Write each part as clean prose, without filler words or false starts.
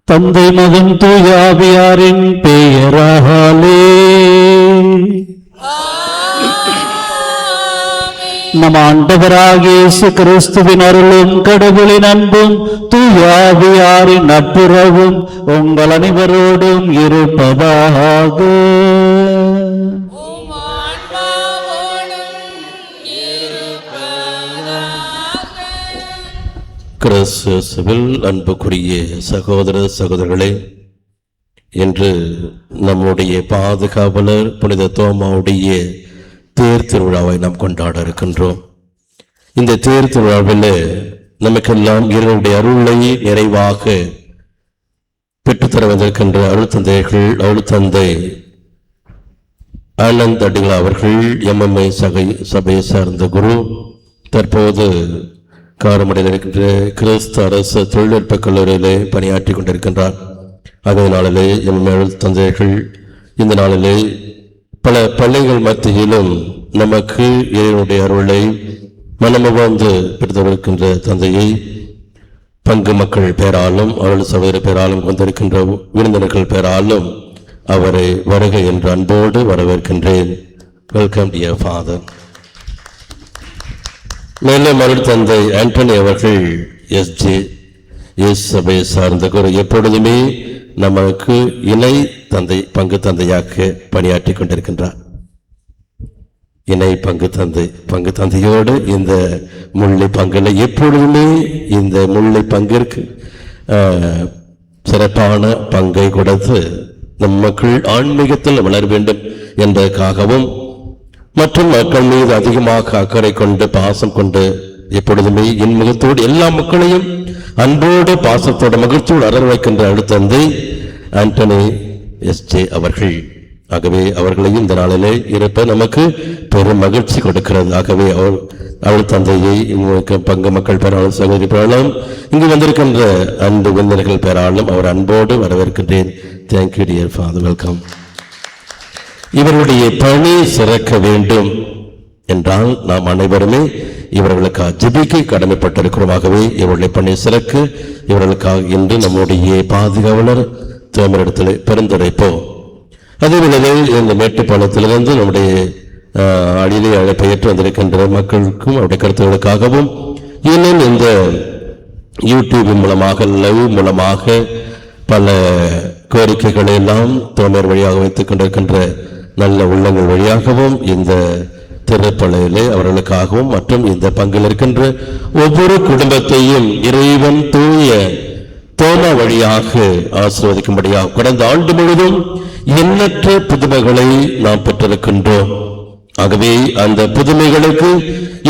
தந்தை மகன் தூயாவியாரின் பெயராலே நம் ஆண்டவராகிய இயேசு கிறிஸ்துவின் அருளும் கடவுளின் அன்பும் தூயாவியாரின் நட்புறவும் உங்கள் அனைவரோடும் இருப்பதாக. கிறிஸ்துவில் அன்புக்குரிய சகோதர சகோதரர்களே, இன்று நம்முடைய பாதுகாவலர் புனித தோமாவுடைய தேர் திருவிழாவை நாம் கொண்டாட இருக்கின்றோம். இந்த தேர் திருவிழாவில் நமக்கெல்லாம் இறைவனுடைய அருளை நிறைவாக பெற்றுத்தர வந்திருக்கின்ற அருள்தந்தைகள், அருள்தந்தை ஆனந்த் அடிகள் அவர்கள் எம்எம்ஐ சபையை சார்ந்த குரு, தற்போது காரமடையில் இருக்கின்ற கிறிஸ்து அரசு தொழில்நுட்ப கல்லூரியிலே பணியாற்றி கொண்டிருக்கின்றார். அதே நாளிலே எம்எம்ஐ அருள்தந்தைகள் இந்த நாளிலே பல பள்ளிகள் மத்தியிலும் நமக்கு இறைவனுடைய அருளை மனமுகந்து பெற்றுவிருக்கின்ற தந்தையை பங்கு மக்கள் பேராலும் அருள் சகோதர பேராலும் கொண்டிருக்கின்ற விருந்தினர்கள் பேராலும் அவரை வருக என்று அன்போடு வரவேற்கின்றேன். Welcome dear father. மேலும் அருள் தந்தை ஆண்டனி அவர்கள் எஸ் சபையை சார்ந்த குரு, எப்பொழுதுமே நமக்கு இணை தந்தை பங்கு தந்தையாக பணியாற்றி கொண்டிருக்கின்றார். இணை பங்கு தந்தையோடு இந்த முல்லை பங்குல எப்பொழுதுமே இந்த முல்லை பங்கிற்கு சிறப்பான பங்கை கொடுத்து நம் மக்கள் ஆன்மீகத்தில் வளர வேண்டும் என்பதற்காகவும் மற்றும் மக்கள் மீது அதிகமாக அக்கறை கொண்டு பாசம் கொண்டு எப்பொழுதுமே இன்முகத்தோடு எல்லா மக்களையும் அன்போடு பாசத்தோடு மகிழ்ச்சியோடு அரவணைக்கின்ற அருள்தந்தை ஆண்டனி எஸ்.ஜே. அவர்கள். ஆகவே அவர்களையும் இந்த நாளிலே இருப்ப நமக்கு பெரும் மகிழ்ச்சி கொடுக்கிறது. ஆகவே அவள் தந்தையை பங்கு மக்கள் பெறாலும் சகோதரி பெறாலும் இங்கு வந்திருக்கின்ற அன்பு விருந்தினர்கள் பெறாலும் அவர் அன்போடு வரவேற்கின்றேன். Thank you dear father, welcome. இவருடைய பணி சிறக்க வேண்டும் என்றால் நாம் அனைவருமே இவர்களுக்காக ஜெபிக்க கடமைப்பட்டிருக்கிறோம். ஆகவே இவருடைய பணி சிறக்க இவர்களுக்காக இன்று நம்முடைய பாதுகாவலர் தோமரிடத்தில் பரிந்துரைப்போம். அதேவேளை இந்த மேட்டுப்பாளையத்திலிருந்து நம்முடைய அழிலை அழைப்பை ஏற்று வந்திருக்கின்ற மக்களுக்கும் அவருடைய கருத்துக்களுக்காகவும் இன்னும் இந்த யூடியூப் மூலமாக லைவ் மூலமாக பல கோரிக்கைகளை எல்லாம் தோமர் வழியாக வைத்துக் கொண்டிருக்கின்ற நல்ல உள்ளங்கள் வழியாகவும் இந்த திருப்பலையிலே அவர்களுக்காகவும் மற்றும் இந்த பங்கில் இருக்கின்ற ஒவ்வொரு குடும்பத்தையும் இறைவன் தூய தோமா வழியாக ஆசீர்வதிக்கும்படியாக கடந்த ஆண்டு முழுவதும் எண்ணற்ற புதுமைகளை நாம் பெற்றிருக்கின்றோம். ஆகவே அந்த புதுமைகளுக்கு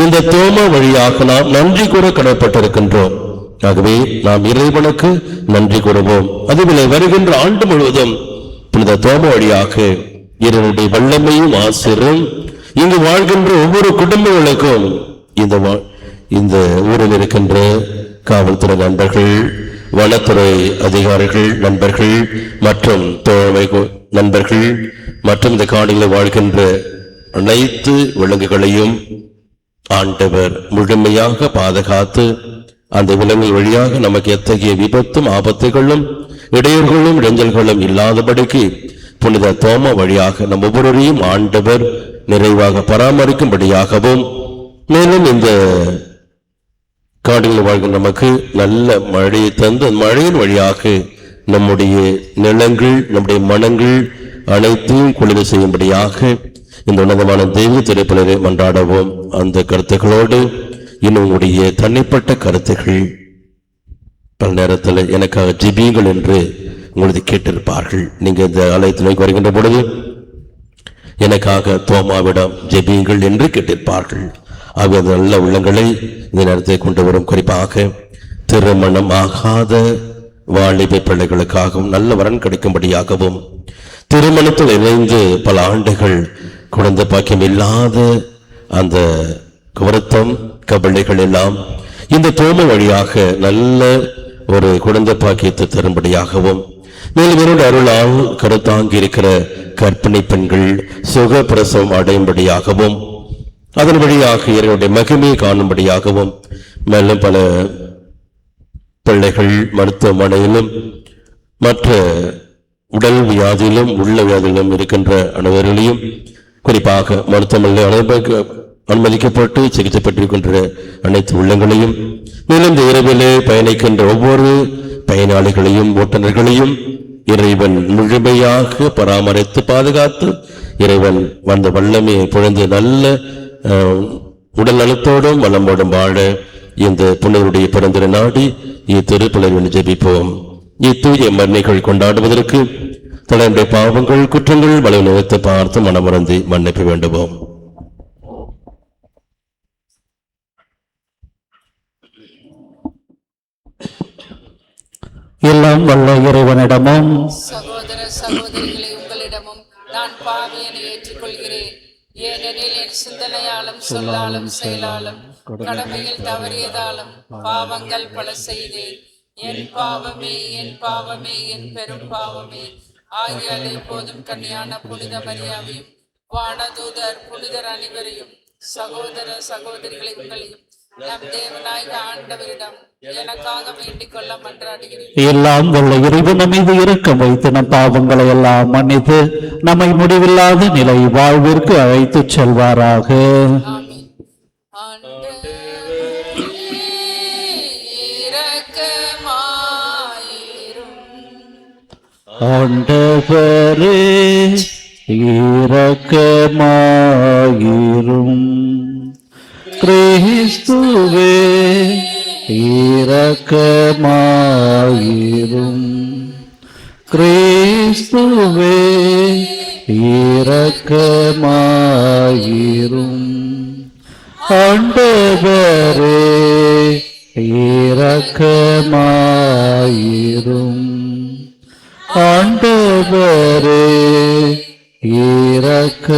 இந்த தோமா வழியாக நாம் நன்றி கூற கடமைப்பட்டிருக்கின்றோம். ஆகவே நாம் இறைவனுக்கு நன்றி கூறுவோம். அதுபோல வருகின்ற ஆண்டு முழுவதும் புனித தோமா வழியாக இறைவனுடைய வல்லமையும் ஆசீரும் இங்கு வாழ்கின்ற ஒவ்வொரு குடும்பங்களுக்கும் இந்த ஊரில் இருக்கின்ற காவல்துறை நண்பர்கள், வனத்துறை அதிகாரிகள் நண்பர்கள் மற்றும் தோழமை நண்பர்கள் மற்றும் இந்த காடுகளில் வாழ்கின்ற அனைத்து விலங்குகளையும் ஆண்டவர் முழுமையாக பாதுகாத்து அந்த விலங்குகள் வழியாக நமக்கு எத்தகைய விபத்தும் ஆபத்துகளும் இடையூறுகளும் இடைஞ்சல்களும் இல்லாதபடிக்கு புனித தோமா வழியாக நம் ஒவ்வொருவரையும் ஆண்டவர் நிறைவாக பராமரிக்கும்படியாகவும் மேலும் இந்த காடுகளில் வாழ்கின்ற நமக்கு நல்ல மழையை தந்து மழையின் வழியாக நம்முடைய நிலங்கள் நம்முடைய மனங்கள் அனைத்தையும் குளிர செய்யும்படியாக இந்த உன்னதமான தெய்வ திரைப்பலரை மன்றாடவும். அந்த கருத்துக்களோடு இன்னும் உங்களுடைய தனிப்பட்ட கருத்துக்கள் பல நேரத்தில் எனக்காக ஜெபியுங்கள் என்று உங்களுக்கு கேட்டிருப்பார்கள். நீங்க இந்த ஆலயத்தில் நோக்கி வருகின்ற பொழுது எனக்காக தோமாவிடம் ஜெபியுங்கள் என்று கேட்டிருப்பார்கள். ஆகிய அந்த நல்ல உள்ளங்களை இந்த நேரத்தை கொண்டு வரும். குறிப்பாக திருமணம் ஆகாத வாலிப பிள்ளைகளுக்காகவும் நல்ல வரன் கிடைக்கும்படியாகவும் திருமணத்தில் இணைந்து பல ஆண்டுகள் குழந்தை பாக்கியம் இல்லாத அந்த வருத்தம் கபலைகள் எல்லாம் இந்த தோமா வழியாக நல்ல ஒரு குழந்தை பாக்கியத்தை தரும்படியாகவும் மேலும் என்னுடைய அருளால் கருத்தாங்கி இருக்கிற கர்ப்பிணி பெண்கள் சுகப்பிரசவம் அடையும்படியாகவும் அதன் வழியாக இறைவனுடைய மகிமையை காணும்படியாகவும் மேலும் பல பிள்ளைகள் மருத்துவமனையிலும் மற்ற உடல் வியாதியிலும் உள்ள வியாதியிலும் இருக்கின்ற அனைவர்களையும் குறிப்பாக மருத்துவமனையில் அனுமதிக்கப்பட்டு சிகிச்சை பெற்றிருக்கின்ற அனைத்து உள்ளங்களையும் மேலும் இந்த இரவிலே பயணிக்கின்ற ஒவ்வொரு பயனாளிகளையும் ஓட்டுநர்களையும் இறைவன் முழுமையாக பராமரித்து பாதுகாத்து இறைவன் வந்த வல்லமையை பொழுது நல்ல உடல் நலத்தோடும் வளமோடும் வாழ இந்த புனிதருடைய பிறந்த நாடி இத்திருப்பலன் ஜெபிப்போம். இத்தூய மன்னிகள் கொண்டாடுவதற்கு தன்னுடைய பாவங்கள் குற்றங்கள் வலு நிறுத்த பார்த்து மனமறந்து மன்னிப்பு வேண்டுவோம். எல்லாம் வல்ல இறைவனிடமும் சகோதர சகோதரிகளை உங்களிடமும் நான் பாவியனை ஏற்றுக்கொள்கிறேன். ஏனெனில் என் சிந்தனையாலும் சொல்லாலும் செயலாலும் கடமையில் தவறியதாலும் பாவங்கள் பல செய்தேன். என் பாவமே என் பாவமே என் பெரும் பாவமே. ஆகியால் எப்போதும் கன்னியான புனித மரியாவையும் வானதூதர் புனிதர் அனைவரையும் சகோதர சகோதரிகளை உங்களையும் நம் தேவனாய் ஆண்டவரிடம் எனக்காக வேண்டிக் கொள்ள மன்றாடுகிறேன். எல்லாம் வல்ல இறைவன் மீது இரக்கம் வைத்து நம் பாவங்களை எல்லாம் மன்னித்து நம்மை முடிவில்லாத நிலை வாழ்விற்கு அழைத்துச் செல்வாராக. ஆமென். ஆண்டவரே, இரக்கமாயிரும். ஆண்டவரே இரக்கமாயிரும். கிறிஸ்துவே இரக்கமாயிரும். கிறிஸ்துவே இரக்கமாயிரும். ஆண்டவரே இரக்கமாயிரும். ஆண்டவரே இரக்கமாயிரும்.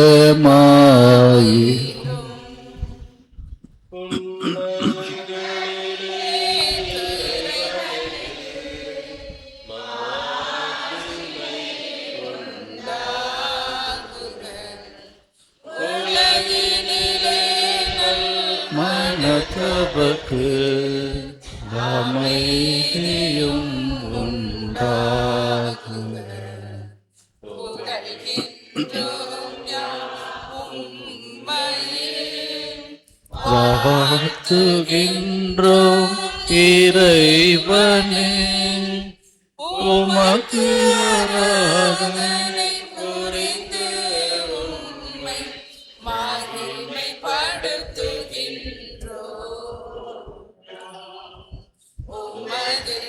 மனதவக்கு அமைதியும் உண்டாகுக. வாழ்த்துகின்றோம் இறைவனே உமக்கு ஆராதனை புரிந்து உம்மை மகிமைப்படுத்துகின்றோம். உமது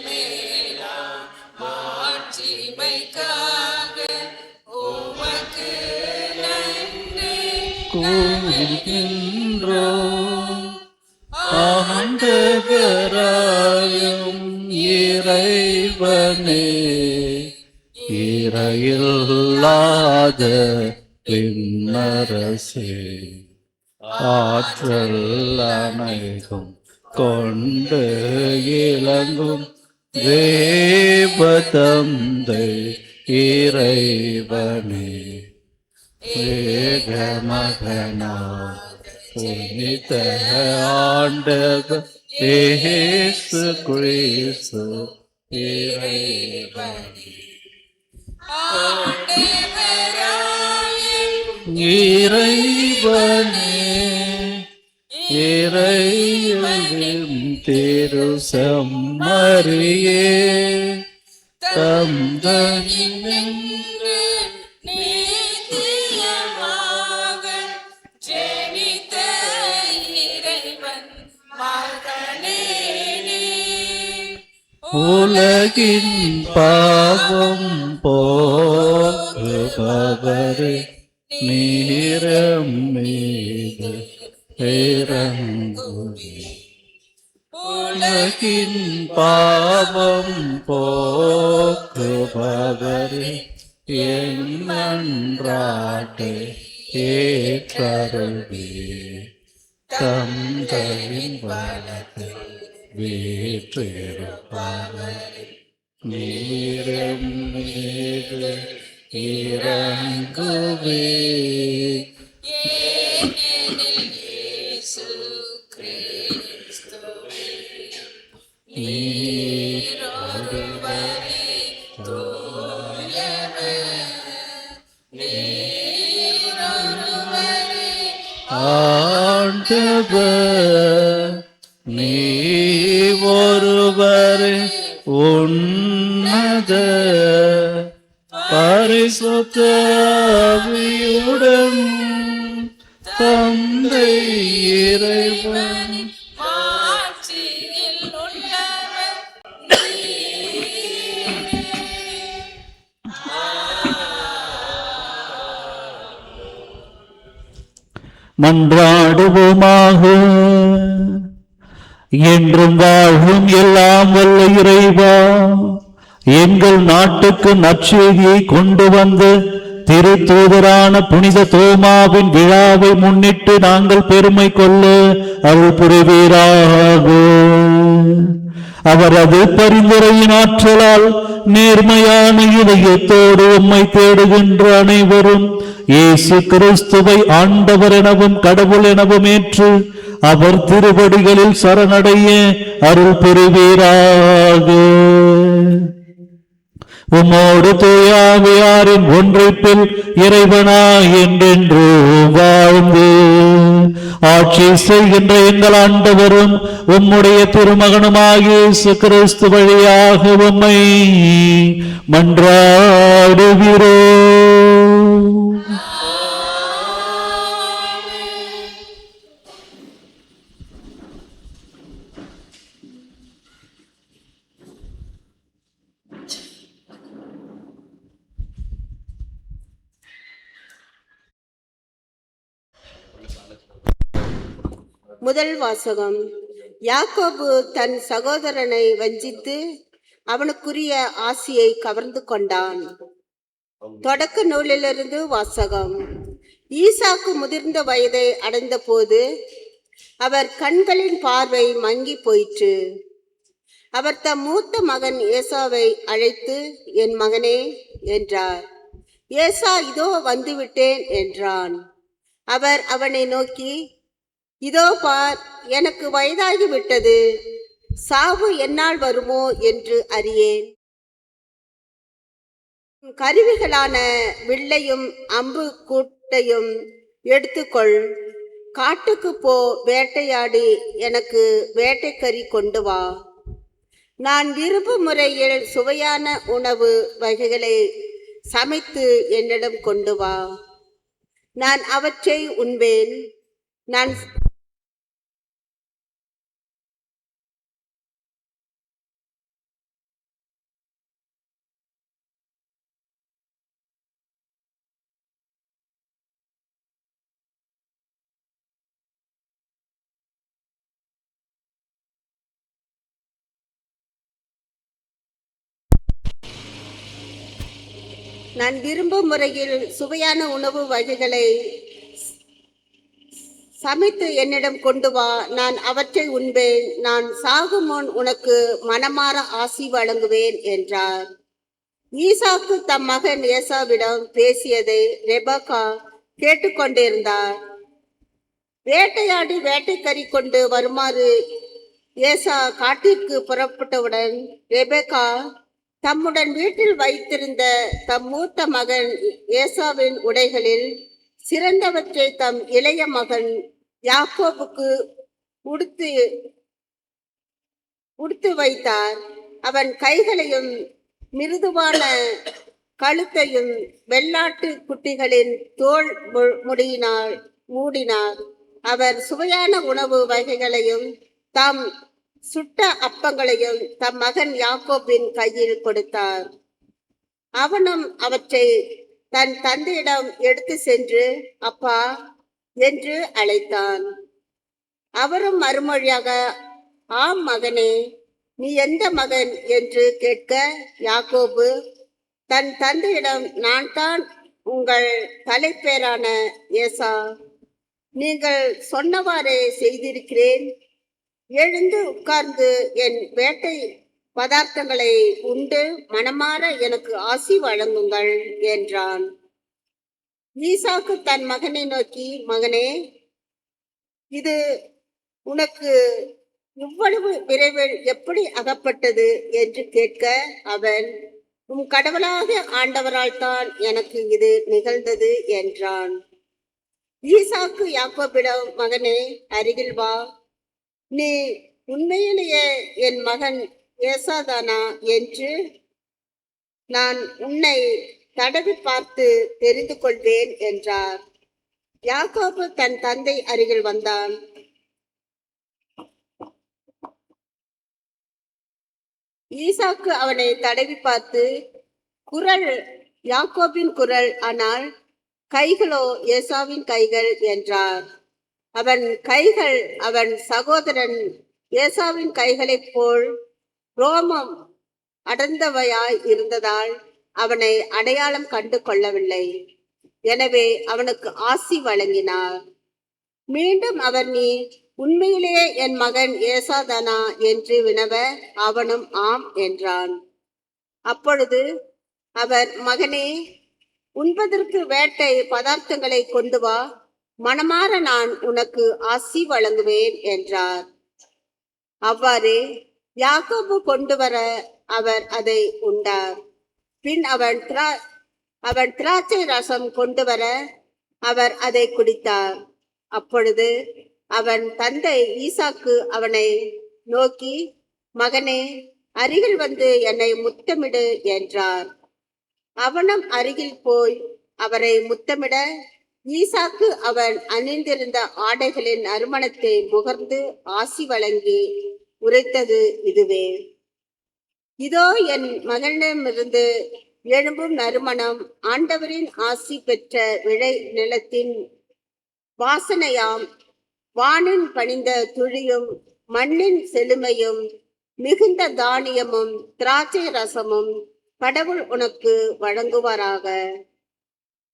மேலான மாட்சிமைக்காக உமக்கு நன்றி கூறுகின்றோம். ஆண்டவராயும் இறைவனே இறையில்லாத விண்ணரசே ஆற்றல் அனைத்தும் கொண்டு இலங்கும் தேவதந்தை இறைவனே ஏகமகனா புனித ஆண்டவர் இயேசு கிறிஸ்து இறைவனே இறைவனே இறைவனின் திரு செம்மறியே தந்தனின்று நித்தியமாக ஜெனித்த இறைவன் மகனே நீ. உலகின் பாவம் போக்குபவரே நீரம் மீது இறங்குவே. உலகின் பாவம் போக்குபவரே என் மன்றாட்டை ஏற்றருள்வே. தந்தையின் வலத்தில் வீற்றிருப்பவரே நேரம் மீது இறங்குவே. ஏனெனில் இயேசு கிறிஸ்துவே நீர் ஒருவரே தூயவர், நீர் ஒருவரே ஆண்டவர் நீ ஒருவர் உன்னத பரிசுத்த ஆவியுடன் தந்தை இறைவன் மாட்சியில் உள்ளவர் நீரே. மன்றாடுவோமாக. என்றும் வாழும் எல்லாம் வல்ல இறைவா, எங்கள் நாட்டுக்கு நற்செய்தியை கொண்டு வந்து திருத்தூதரான புனித தோமாவின் விழாவை முன்னிட்டு நாங்கள் பெருமை கொள்ள அருள் புரிவீராக. அவரது பரிந்துரையின் ஆற்றலால் நேர்மையான இதயத்தோடு உம்மை தேடுகின்ற அனைவரும் இயேசு கிறிஸ்துவை ஆண்டவர் எனவும் கடவுள் எனவும் ஏற்று அவர் திருவடிகளில் சரணடைய அருள் புரிவீராக. உம்மோடு தூயாவியாரின் ஒன்றிப்பில் இறைவனாய் என்றென்று வாழ்ந்து ஆட்சி செய்கின்ற எங்கள் ஆண்டவரும் உம்முடைய திருமகனுமாகிய இயேசு கிறிஸ்து வழியாக உம்மை மன்றாடுகிறோம். முதல் வாசகம். யாக்கோபு தன் சகோதரனை வஞ்சித்து அவனுக்குரிய ஆசியை கவர்ந்து கொண்டான். தொடக்க நூலிலிருந்து வாசகம். ஈசாக்கு முதிர்ந்த வயதை அடைந்த போது அவர் கண்களின் பார்வை மங்கி போயிற்று. அவர் தம் மூத்த மகன் ஏசாவை அழைத்து, என் மகனே என்றார். ஏசா, இதோ வந்துவிட்டேன் என்றான். அவர் அவனை நோக்கி, இதோ பார், எனக்கு வயதாகிவிட்டது, சாவு என்னால் வருமோ என்று அறியேன். கருவிகளான வில்லையும் அம்பு கூட்டையும் எடுத்துக்கொள், காட்டுக்கு போ, வேட்டையாடி எனக்கு வேட்டைக்கறி கொண்டு வா. நான் விரும்பும் முறையில் சுவையான உணவு வகைகளை சமைத்து என்னிடம் கொண்டு வா. நான் அவற்றை உண்பேன். நான் நான் விரும்பும் முறையில் சுவையான உணவு வகைகளை சமைத்து என்னிடம் கொண்டு வா. நான் அவற்றை உண்பேன். நான் சாகும் முன் உனக்கு மனமாற ஆசி வழங்குவேன் என்றார். ஈசாக்கு தம் மகன் ஏசாவிடம் பேசியதை ரெபக்கா கேட்டுக்கொண்டிருந்தார். வேட்டையாடி வேட்டைக்கறி கொண்டு வருமாறு ஏசா காட்டிற்கு புறப்பட்டவுடன் ரெபெக்கா தம்முடன் வீட்டில் வைத்திருந்த தம் மூத்த மகன் ஏசாவின் உடைகளில் சிறந்தவற்றை தம் இளைய மகன் யாக்கோபுக்கு உடுத்து வைத்தார். அவன் கைகளையும் மிருதுவான கழுத்தையும் வெள்ளாட்டு குட்டிகளின் தோல் முடியினால் மூடினார். அவர் சுவையான உணவு வகைகளையும் தாம் சுட்ட அப்பங்களையும் தம் மகன் யாக்கோபின் கையில் கொடுத்தார். அவனும் அவற்றை தன் தந்தையிடம் எடுத்து சென்று, அப்பா என்று அழைத்தான். அவரும் மறுமொழியாக, ஆம் மகனே, நீ எந்த மகன் என்று கேட்க, யாக்கோபு தன் தந்தையிடம், நான் தான் உங்கள் தலைப்பேரான ஏசா. நீங்கள் சொன்னவாறே செய்திருக்கிறேன். எழுந்து உட்கார்ந்து என் வேட்டை பதார்த்தங்களை உண்டு மனமாற எனக்கு ஆசி வழங்குங்கள் என்றான். ஈசாக்கு தன் மகனை நோக்கி, மகனே, இது உனக்கு இவ்வளவு விரைவில் எப்படி அகப்பட்டது என்று கேட்க, அவன், உம் கடவுளாக ஆண்டவரால் தான் எனக்கு இது நிகழ்ந்தது என்றான். ஈசாக்கு யாக்கோபிடம், மகனே, அருகில் வா, நீ உண்மையிலேயே என் மகன் ஏசாதானா என்று நான் உன்னை தடவி பார்த்து தெரிந்து கொள்வேன் என்றார். யாக்கோபு தன் தந்தை அருகில் வந்தான். ஈசாக்கு அவனை தடவி பார்த்து, குரல் யாக்கோபின் குரல், ஆனால் கைகளோ ஏசாவின் கைகள் என்றார். அவன் கைகள் அவன் சகோதரன் ஏசாவின் கைகளைப் போல் ரோமம் அடர்ந்தவையாய் இருந்ததால் அவனை அடையாளம் கண்டு கொள்ளவில்லை. எனவே அவனுக்கு ஆசி வழங்கினார். மீண்டும் அவர், நீ உண்மையிலேயே என் மகன் ஏசாதானா என்று வினவ, அவனும் ஆம் என்றான். அப்பொழுது அவர், மகனே, உண்பதற்கு வேட்டை பதார்த்தங்களை கொண்டு வா, மனமாற நான் உனக்கு ஆசி வழங்குவேன் என்றார். அவ்வாறு யாக்கோபு கொண்டு வர அவர் அதை உண்டார். பின் அவன் திராட்சை ரசம் கொண்டு வர அவர் அதை குடித்தார். அப்பொழுது அவன் தந்தை ஈசாக்கு அவனை நோக்கி, மகனே, அருகில் வந்து என்னை முத்தமிடு என்றார். அவனும் அருகில் போய் அவரை முத்தமிட, ஈசாக்கு அவன் அணிந்திருந்த ஆடைகளின் நறுமணத்தை முகர்ந்து ஆசி வழங்கி உரைத்தது இதுவே: இதோ என் மகனிடமிருந்து எழும்பும் நறுமணம், ஆண்டவரின் ஆசி பெற்ற விளை நிலத்தின் வாசனையாம். வானின் பணிந்த துளியும் மண்ணின் செழுமையும் மிகுந்த தானியமும் திராட்சை ரசமும் கடவுள் உனக்கு வழங்குவாராக.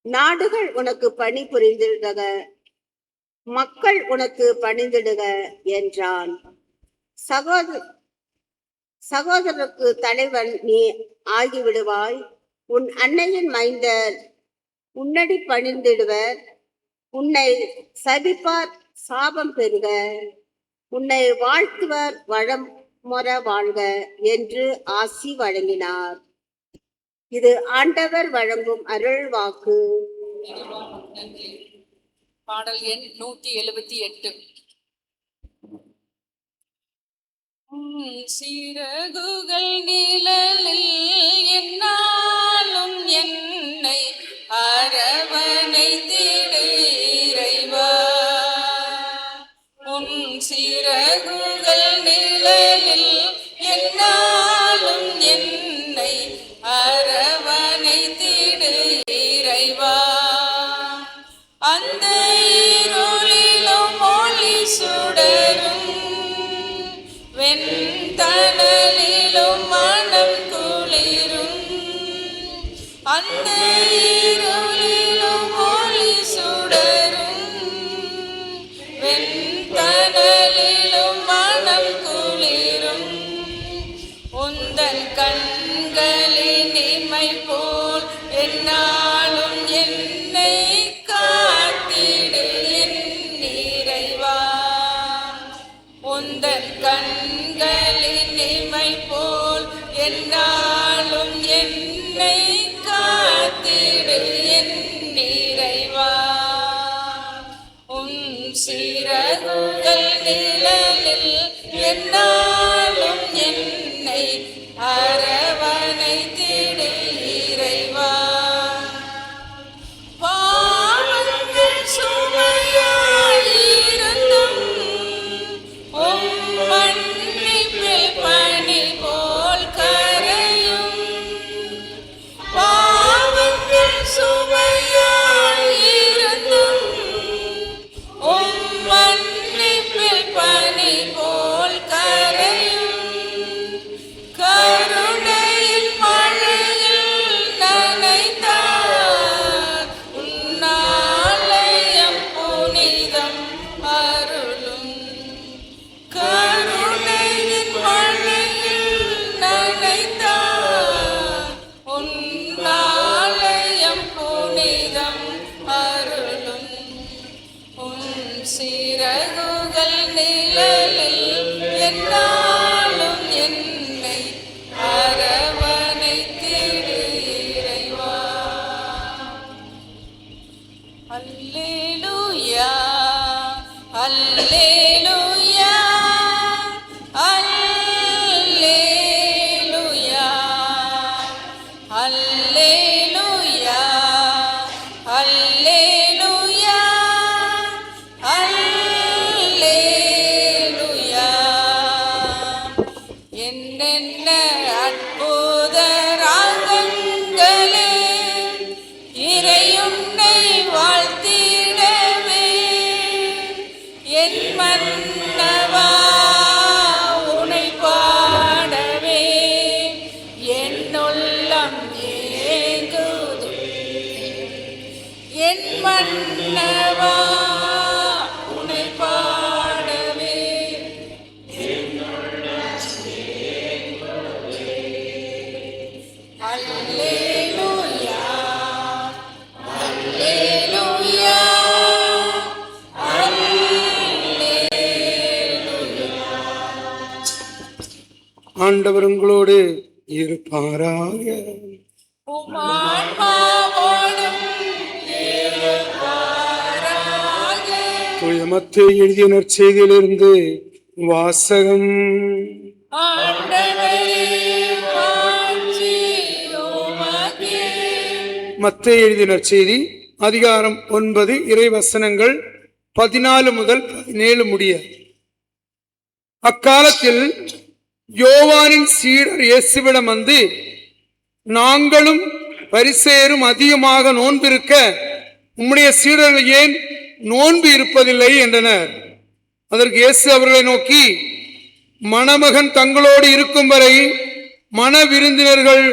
நாடுகள் உனக்கு பணி புரிந்திடுக, மக்கள் உனக்கு பணிந்திடுக என்றான். சகோதரருக்கு தலைவன் நீ ஆகிவிடுவாய். உன் அன்னையின் மைந்தர் உன்னடி பணிந்திடுவர். உன்னை சபிப்பார் சாபம் பெறுக, உன்னை வாழ்த்துவர் வளமுற வாழ்க என்று ஆசி வழங்கினார். இது ஆண்டவர் வழங்கும் அருள் வாக்கு. பாடல் எண் 178. சிறகுகள் நிழலில் என்னாலும் என்னை அரவணைத்திடு இறைவா. உன் சிறகுகள் நிழலில் என்னாலும் என்னை அரவணைத்திடு இறைவா. அந்த இருளிலும் ஒளி சுடரும் வெண்தணலிலும் மனம் குளிரும். அந்த இருளிலும் ஒளி சுடரும் வெண்தணலிலும் மனம் குளிரும். உந்தன் கண்களின் இமை போல் என்னாலும் என்னை காத்திடு என் இறைவா. உந்தன் கண்களின் இமை போல் என்னாலும் என்னை காத்திடு என் இறைவா. உன் சிறகுகள் நிழலில் என்னாலும் என்னை அரவணைத்திடு இறைவா. பாவங்கள் சுமையாயிருந்தும் உம் மன்னிப்பில் பனி போல் கரையும். பாவங்கள் சுமையாயிருந்தும் உம் மன்னிப்பில் பனி சிறகுகள் நிழலில் என்னாலும் என்னை அரவணைத்திடு இறைவா. அல்லேலூயா அல்லேலூயா அல்லேலூயா அல்லேலூயா அல்லேலூயா அல்லேலூயா. என்னென்ன அற்புத ராகங்களே இறையுன்னை வாழ்த்திடவே, என் மன்னவா உனை பாடவே என் உள்ளம் ஏங்குது. என் மன்னவா உனை பாடவே அல்லேலூயா அல்லேலூயா ஆண்டவர் உங்களோடு இருப்பாராக. உம் ஆன்மாவோடும் இருப்பாராக. தூய மத்தேயு எழுதிய நற்செய்தியிலிருந்து வாசகம். ஆண்டவரே மாட்சி உமக்கே. மத்தேயு எழுதிய நற்செய்தி அதிகாரம் 9 இறைவசனங்கள் 14 முதல் 17 முடிய. அக்காலத்தில் யோவானின் சீடர் இயேசுவிடம் வந்து, நாங்களும் பரிசேயரும் அதிகமாக நோன்பிருக்க உம்முடைய சீடர்கள் ஏன் நோன்பு இருப்பதில்லை என்றனர். அதற்கு இயேசு அவர்களை நோக்கி, மணமகன் தங்களோடு இருக்கும் வரை மண விருந்தினர்கள்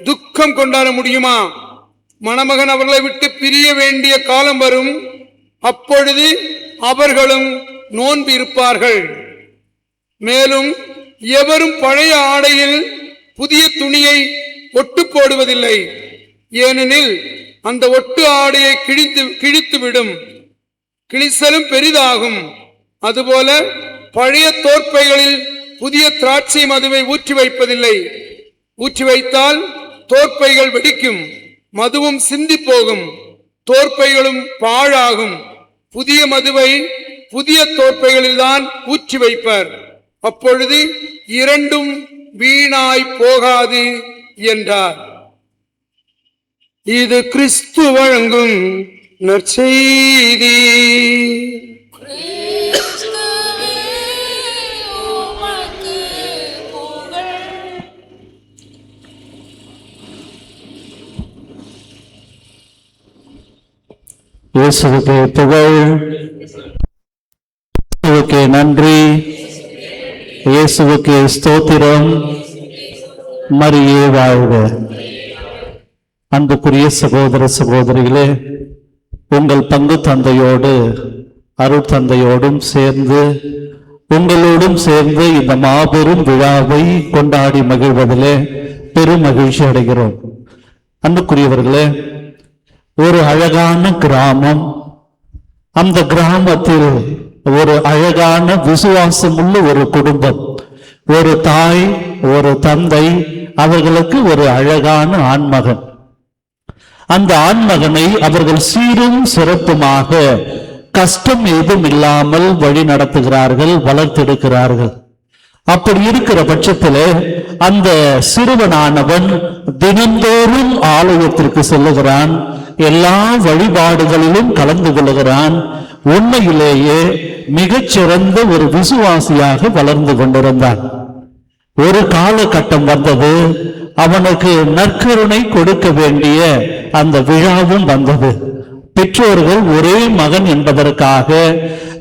துக்கம் கொண்டாட முடியுமா? மணமகன் அவர்களை விட்டு பிரிய வேண்டிய காலம் வரும், அப்பொழுது அவர்களும் நோன்பு இருப்பார்கள். மேலும் எவரும் பழைய ஆடையில் புதிய துணியை ஒட்டு போடுவதில்லை, ஏனெனில் அந்த ஒட்டு ஆடையை கிழித்துவிடும், கிழிசலும் பெரிதாகும். அதுபோல பழைய தோற்பைகளில் புதிய திராட்சை மதுவை ஊற்றி வைப்பதில்லை. ஊற்றி வைத்தால் தோற்பைகள் வெடிக்கும், மதுவும் சிந்தி போகும், தோற்பைகளும் பாழாகும். புதிய மதுவை புதிய தோற்பைகளில்தான் ஊற்றி வைப்பர், அப்பொழுது இரண்டும் வீணாய் போகாது என்றார். இது கிறிஸ்து வழங்கும் நற்செய்தி. கிறிஸ்துவே உமக்கு புகழ். இயேசுவுக்கே புகழ், இயேசுவுக்கே நன்றி, இயேசுவுக்கே ஸ்தோத்திரம். மரியே வாழ்க. அன்புக்குரிய சகோதர சகோதரிகளே, உங்கள் பங்கு தந்தையோடு அருட்தந்தையோடும் சேர்ந்து உங்களோடும் சேர்ந்து இந்த மாபெரும் விழாவை கொண்டாடி மகிழ்வதிலே பெரும் மகிழ்ச்சி அடைகிறோம். அன்புக்குரியவர்களே, ஒரு அழகான கிராமம், அந்த கிராமத்தில் ஒரு அழகான விசுவாசம் உள்ள ஒரு குடும்பம், ஒரு தாய், ஒரு தந்தை, அவர்களுக்கு ஒரு அழகான ஆண்மகன். அந்த ஆண்மகனை அவர்கள் சீரும் சிறப்புமாக கஷ்டம் ஏதும் இல்லாமல் வழி நடத்துகிறார்கள், வளர்த்தெடுக்கிறார்கள். அப்படி இருக்கிற பட்சத்திலே அந்த சிறுவனானவன் தினந்தோறும் ஆலயத்திற்கு செல்லுகிறான், எல்லா வழிபாடுகளிலும் கலந்து கொள்ளுகிறான். உண்மையிலேயே மிகச்சிறந்த ஒரு விசுவாசியாக வளர்ந்து கொண்டிருந்தான். ஒரு காலகட்டம் வந்தது, அவனுக்கு நற்கருணை கொடுக்க வேண்டிய அந்த விழாவும் வந்தது. பெற்றோர்கள் ஒரே மகன் என்பதற்காக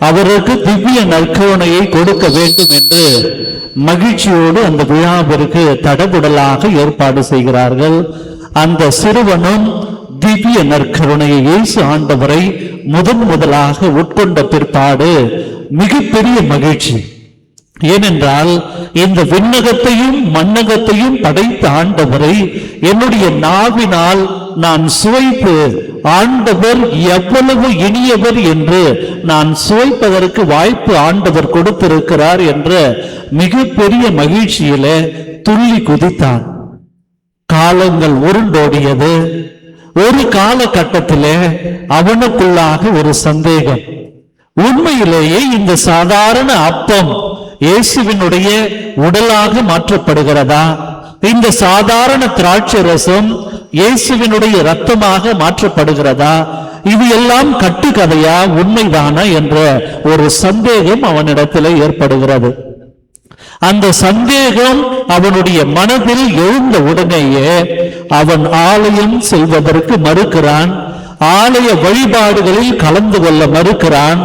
அவருக்கு திவ்ய நற்கருணையை கொடுக்க வேண்டும் என்று மகிழ்ச்சியோடு அந்த விழாவிற்கு தடபுடலாக ஏற்பாடு செய்கிறார்கள். அந்த சிறுவனும் திவ்ய நற்கருணையை இயேசு ஆண்டவரை முதலாக உட்கொண்ட பிற்பாடு மிகப்பெரிய மகிழ்ச்சி. ஏனென்றால் இந்த விண்ணகத்தையும் மண்ணகத்தையும் படைத்த ஆண்டவரை என்னுடைய நாவினால் நான் சுவைத்து ஆண்டவர் எவ்வளவு இனியவர் என்று நான் சுவைப்பதற்கு வாய்ப்பு ஆண்டவர் கொடுத்திருக்கிறார் என்ற மிகப்பெரிய மகிழ்ச்சியிலே துள்ளி குதித்தான். காலங்கள் உருண்டோடியது. ஒரு காலகட்டத்திலே அவனுக்குள்ளாக ஒரு சந்தேகம், உண்மையிலேயே இந்த சாதாரண அப்பம் இயேசுவினுடைய உடலாக மாற்றப்படுகிறதா? இந்த சாதாரண திராட்சை ரசம் இயேசுவினுடைய இரத்தமாக மாற்றப்படுகிறதா? இது எல்லாம் கட்டுக்கதையா, உண்மைதானா என்ற ஒரு சந்தேகம் அவனிடத்தில் ஏற்படுகிறது. அந்த சந்தேகம் அவனுடைய மனதில் எழுந்த உடனேயே அவன் ஆலயம் செல்வதற்கு மறுக்கிறான். ஆலய வழிபாடுகளில் கலந்து கொள்ள மறுக்கிறான்.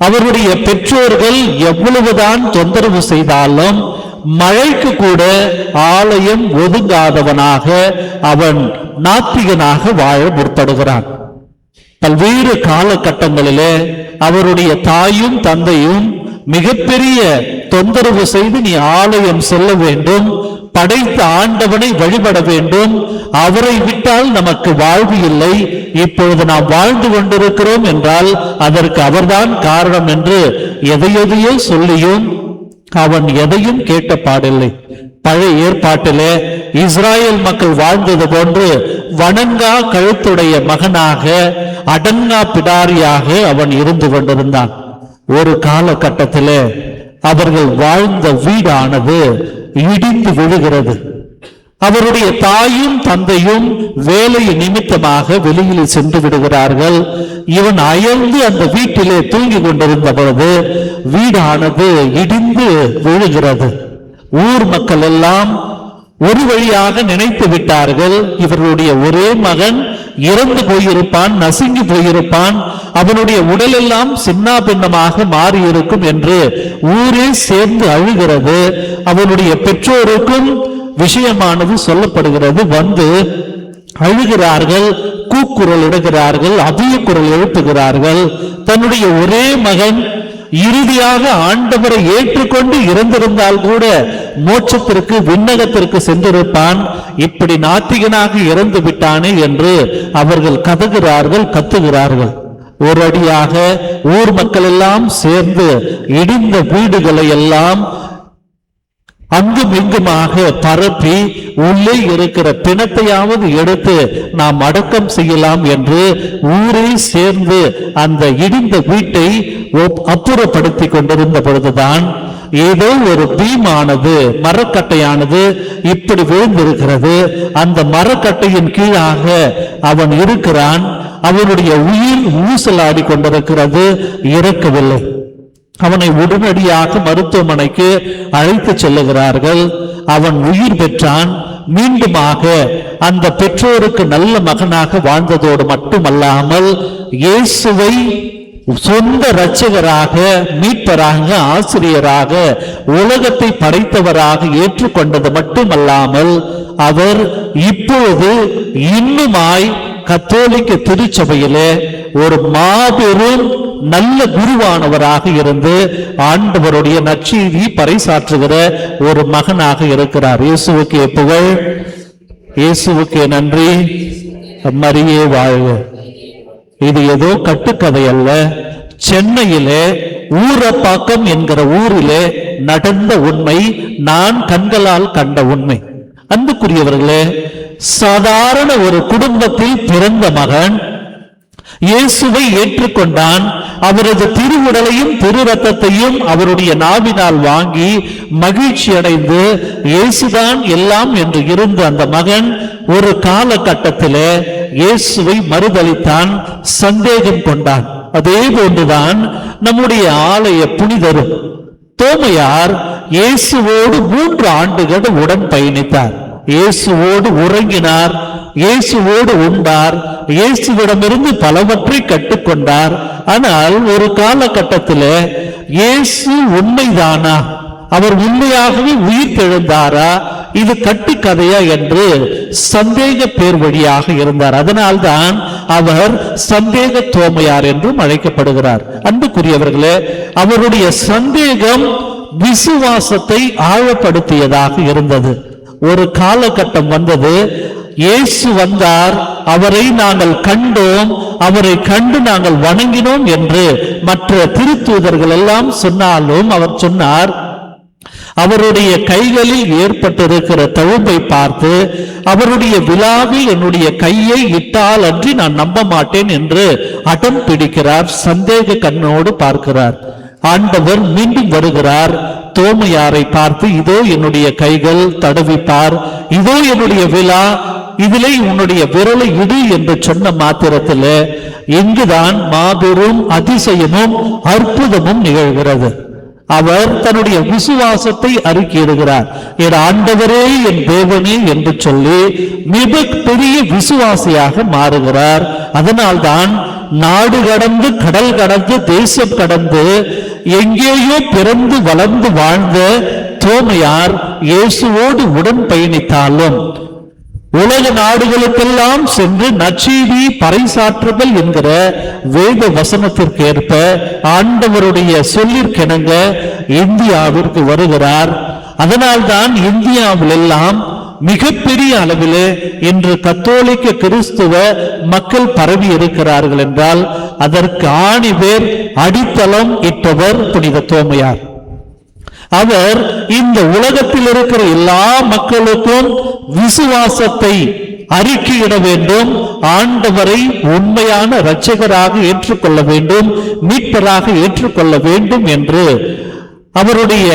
அவருடைய பெற்றோர்கள் எவ்வளவுதான் தொந்தரவு செய்தாலும் மழைக்கு கூட ஆலயம் ஒதுங்காதவனாக அவன் நாத்திகனாக வாழ முற்படுகிறான். பல்வேறு காலகட்டங்களிலே அவருடைய தாயும் தந்தையும் மிகப்பெரிய தொந்தரவு செய்து, நீ ஆலயம் செல்ல வேண்டும், படைத்த ஆண்டவனை வழிபட வேண்டும், அவரை விட்டால் நமக்கு வாழ்வு இல்லை, இப்பொழுது நாம் வாழ்ந்து கொண்டிருக்கிறோம் என்றால் அதற்கு அவர்தான் காரணம் என்று எதையெதையோ சொல்லியும் அவன் எதையும் கேட்ட பாடில்லை. பழைய ஏற்பாட்டிலே இஸ்ராயேல் மக்கள் வாழ்ந்தது போன்று வணங்கா கழுத்துடைய மகனாக, அடங்கா பிடாரியாக அவன் இருந்து கொண்டிருந்தான். ஒரு காலகட்டத்திலே அவர்கள் வாழ்ந்த வீடானது இடிந்து விழுகிறது. அவருடைய தாயும் தந்தையும் வேலை நிமித்தமாக வெளியில் சென்று விடுகிறார்கள். இவன் அயர்ந்து அந்த வீட்டிலே தூங்கி கொண்டிருந்த பொழுது வீடானது இடிந்து விழுகிறது. ஊர் மக்கள் எல்லாம் ஒரு வழியாக நினைத்து விட்டார்கள், இவர்களுடைய ஒரே மகன் இறந்து போயிருப்பான், நசுங்கி போயிருப்பான், அவனுடைய உடல் எல்லாம் சின்ன பின்னமாக மாறியிருக்கும் என்று ஊரே சேர்ந்து அழுகிறது. அவனுடைய பெற்றோருக்கும் விஷயமானது சொல்லப்படுகிறது. வந்து அழுகிறார்கள், கூக்குரல் இடுகிறார்கள், அதிக குரல் எழுப்புகிறார்கள். தன்னுடைய ஒரே மகன் இறுதியாக ஆண்டவரை ஏற்றுக்கொண்டு இறந்திருந்தால் கூட மோட்சத்திற்கு, விண்ணகத்திற்கு சென்றிருப்பான், இப்படி நாத்திகனாக இறந்து விட்டானே என்று அவர்கள் கதகிறார்கள், கத்துகிறார்கள். ஒரு அடியாக ஊர் மக்கள் எல்லாம் சேர்ந்து இடிந்த வீடுகளை எல்லாம் அங்கும் இங்குமாக பரப்பி உள்ளே இருக்கிற பிணத்தையாவது எடுத்து நாம் அடக்கம் செய்யலாம் என்று ஊரே சேர்ந்து அந்த இடிந்த வீட்டை அப்புறப்படுத்தி கொண்டிருந்த பொழுதுதான் ஏதோ ஒரு பீமானது, மரக்கட்டையானது இப்படி விழுந்திருக்கிறது. அந்த மரக்கட்டையின் கீழாக அவன் இருக்கிறான். அவனுடைய உயிர் ஊசலாடி கொண்டிருக்கிறது, இறக்கவில்லை. அவனை உடனடியாக மருத்துவமனைக்கு அழைத்து செல்லுகிறார்கள். அவன் உயிர் பெற்றான். மீண்டுமாக அந்த பெற்றோருக்கு நல்ல மகனாக வாழ்ந்ததோடு மட்டுமல்லாமல் இயேசுவை சொந்த இரட்சகராக, மீட்பராக, ஆசிரியராக, உலகத்தை படைத்தவராக ஏற்றுக்கொண்டது மட்டுமல்லாமல் அவர் இப்போது இன்னுமாய் கத்தோலிக்க திருச்சபையிலே ஒரு மாபெரும் நல்ல குருவானவராக இருந்து ஆண்டவருடைய நற்செய்தி பறைசாற்றுகிற ஒரு மகனாக இருக்கிறார். இயேசுவுக்கு புகழ், இயேசுவுக்கு நன்றி, மரியே வாழ்க. இது ஏதோ கட்டுக்கதை அல்ல. சென்னையிலே ஊரப்பாக்கம் என்கிற ஊரிலே நடந்த உண்மை, நான் கண்களால் கண்ட உண்மை. அன்புக்குரியவர்களே, சாதாரண ஒரு குடும்பத்தில் பிறந்த மகன் இயேசுவை ஏற்றுக்கொண்டான். அவரது திருவுடலையும் திரு ரத்தத்தையும் அவருடைய நாவினால் வாங்கி மகிழ்ச்சி அடைந்து இயேசுதான் எல்லாம் என்று இருந்த அந்த மகன் ஒரு காலகட்டத்திலே இயேசுவை மறுதலித்தான், சந்தேகம் கொண்டான். அதே போன்றுதான் நம்முடைய ஆலய புனிதரும். தோமையார் இயேசுவோடு 3 ஆண்டுகள் உடன் பயணித்தார். இயேசுவோடு உறங்கினார், இயேசுவோடு உண்டார், இயேசுவிடமிருந்து பலவற்றை கற்றுக்கொண்டார். ஆனால் ஒரு காலகட்டத்தில் இயேசு உண்மைதானா, அவர் உண்மையாகவே உயிர் தெழுந்தாரா, இது கட்டுக்கதையா என்று சந்தேக பேர் வழியாக இருந்தார். அதனால்தான் அவர் சந்தேக தோமையார் என்றும் அழைக்கப்படுகிறார். அன்புக்குரியவர்களே, அவருடைய சந்தேகம் விசுவாசத்தை ஆழப்படுத்தியதாக இருந்தது. ஒரு காலகட்டம் வந்தது, இயேசு வந்தார், அவரை நாங்கள் கண்டோம், அவரை கண்டு நாங்கள் வணங்கினோம் என்று மற்ற திருத்தூதர்கள் எல்லாம் சொன்னாலும் அவர் சொன்னார், அவருடைய கைகளில் ஏற்பட்டிருக்கிற தழும்பை பார்த்து அவருடைய விழாவில் என்னுடைய கையை இட்டால் அன்றி நான் நம்ப மாட்டேன் என்று அடம் பிடிக்கிறார். சந்தேக கண்ணோடு பார்க்கிறார். ஆண்டவர் மீண்டும் வருகிறார். தோமையாரை பார்த்து, இதோ என்னுடைய கைகள், தடவிப்பார், இதோ என்னுடைய விழா, இதிலே உன்னுடைய விரலை இடு என்று சொன்ன மாத்திரத்தில் இங்குதான் மாபெரும் அதிசயமும் அற்புதமும் நிகழ்கிறது. அவர் தன்னுடைய விசுவாசத்தை அறிக்கையிடுகிறார். என் ஆண்டவரே, என் தேவனே என்று சொல்லி மிக பெரிய விசுவாசியாக மாறுகிறார். அதனால்தான் நாடு கடந்து, கடல் கடந்து, தேசம் கடந்து, எங்கேயோ பிறந்து வளர்ந்து வாழ்ந்த தோமையார் இயேசுவோடு உடன் பயணித்தாலும் உலக நாடுகளுக்கெல்லாம் சென்று நற்செய்தி பறைசாற்றுதல் என்கிற வேத வசனத்திற்கு ஏற்ப ஆண்டவருடைய சொல்லிற்கிணங்க இந்தியாவிற்கு வருகிறார். அதனால்தான் இந்தியாவில் எல்லாம் மிகப்பெரிய அளவிலே இன்று கத்தோலிக்க கிறிஸ்துவ மக்கள் பரவி இருக்கிறார்கள் என்றால் அதற்கு ஆணிவேர் அடித்தளம் இட்டவர் புனித தோமையார். அவர் இந்த உலகத்தில் இருக்கிற எல்லா மக்களுக்கும் விசுவாசத்தை அறிக்கையிட வேண்டும், ஆண்டவரை உண்மையான இரட்சகராக ஏற்றுக்கொள்ள வேண்டும், மீட்பராக ஏற்றுக்கொள்ள வேண்டும் என்று அவருடைய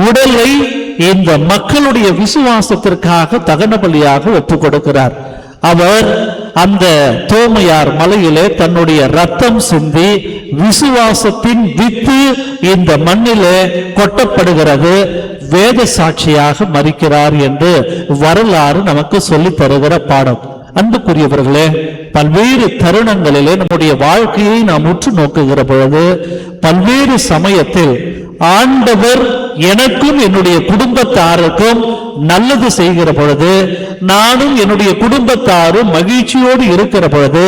உடலை இந்த மக்களுடைய விசுவாசத்திற்காக தகன பலியாக ஒப்புக் கொடுக்கிறார். அவர் அந்த தோமையார் மலையிலே தன்னுடைய ரத்தம் சிந்தி விசுவாசத்தின் வித்து இந்த மண்ணிலே கொட்டப்படுகிறது, வேத சாட்சியாக மரிக்கிறார் என்று வரலாறு நமக்கு சொல்லித் தருகிற பாடம். அன்புக்குரியவர்களே, பல்வேறு தருணங்களிலே நம்முடைய வாழ்க்கையை நாம் உற்று நோக்குகிற பொழுது பல்வேறு சமயத்தில் ஆண்டவர் எனக்கும் என்னுடைய குடும்பத்தாருக்கும் நல்லது செய்கிற பொழுது, நானும் என்னுடைய குடும்பத்தாரும் மகிழ்ச்சியோடு இருக்கிற பொழுது,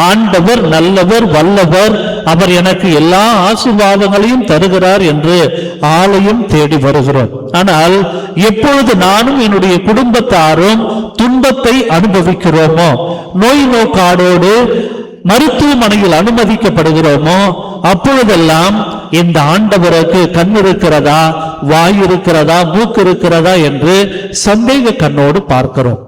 ஆண்டவர் நல்லவர், வல்லவர், அவர் எனக்கு எல்லா ஆசீர்வாதங்களையும் தருகிறார் என்று ஆலயம் தேடி வருகிறோம். ஆனால் எப்பொழுது நானும் என்னுடைய குடும்பத்தாரும் துன்பத்தை அனுபவிக்கிறோமோ, நோய் நோக்காடோடு மருத்துவமனையில் அனுமதிக்கப்படுகிறோமோ, அப்பொழுதெல்லாம் இந்த ஆண்டவருக்கு கண் இருக்கிறதா, வாய் இருக்கிறதா, மூக்கு இருக்கிறதா என்று சந்தேக கண்ணோடு பார்க்கிறோம்.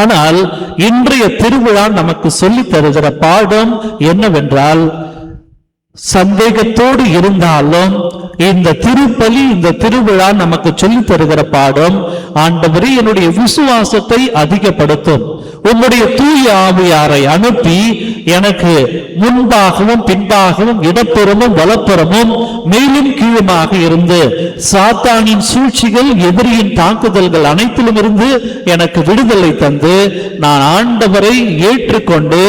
ஆனால் இன்றைய திருவிழா நமக்கு சொல்லித் தருகிற பாடம் என்னவென்றால், சந்தேகத்தோடு இருந்தாலும் இந்த திருப்பலி, இந்த திருவிழா நமக்கு சொல்லித் தருகிற பாடம், ஆண்டவரே என்னுடைய விசுவாசத்தை அதிகப்படுத்தும், உம்முடைய தூய ஆவியாரை அனுப்பி எனக்கு முன்பாகவும் பின்பாகவும் இடப்புறமும் வலப்புறமும் மேலும் கீழுமாக இருந்து சாத்தானின் சூழ்ச்சிகள், எதிரியின் தாக்குதல்கள் அனைத்திலும் இருந்து எனக்கு விடுதலை தந்து நான் ஆண்டவரை ஏற்றுக்கொண்டு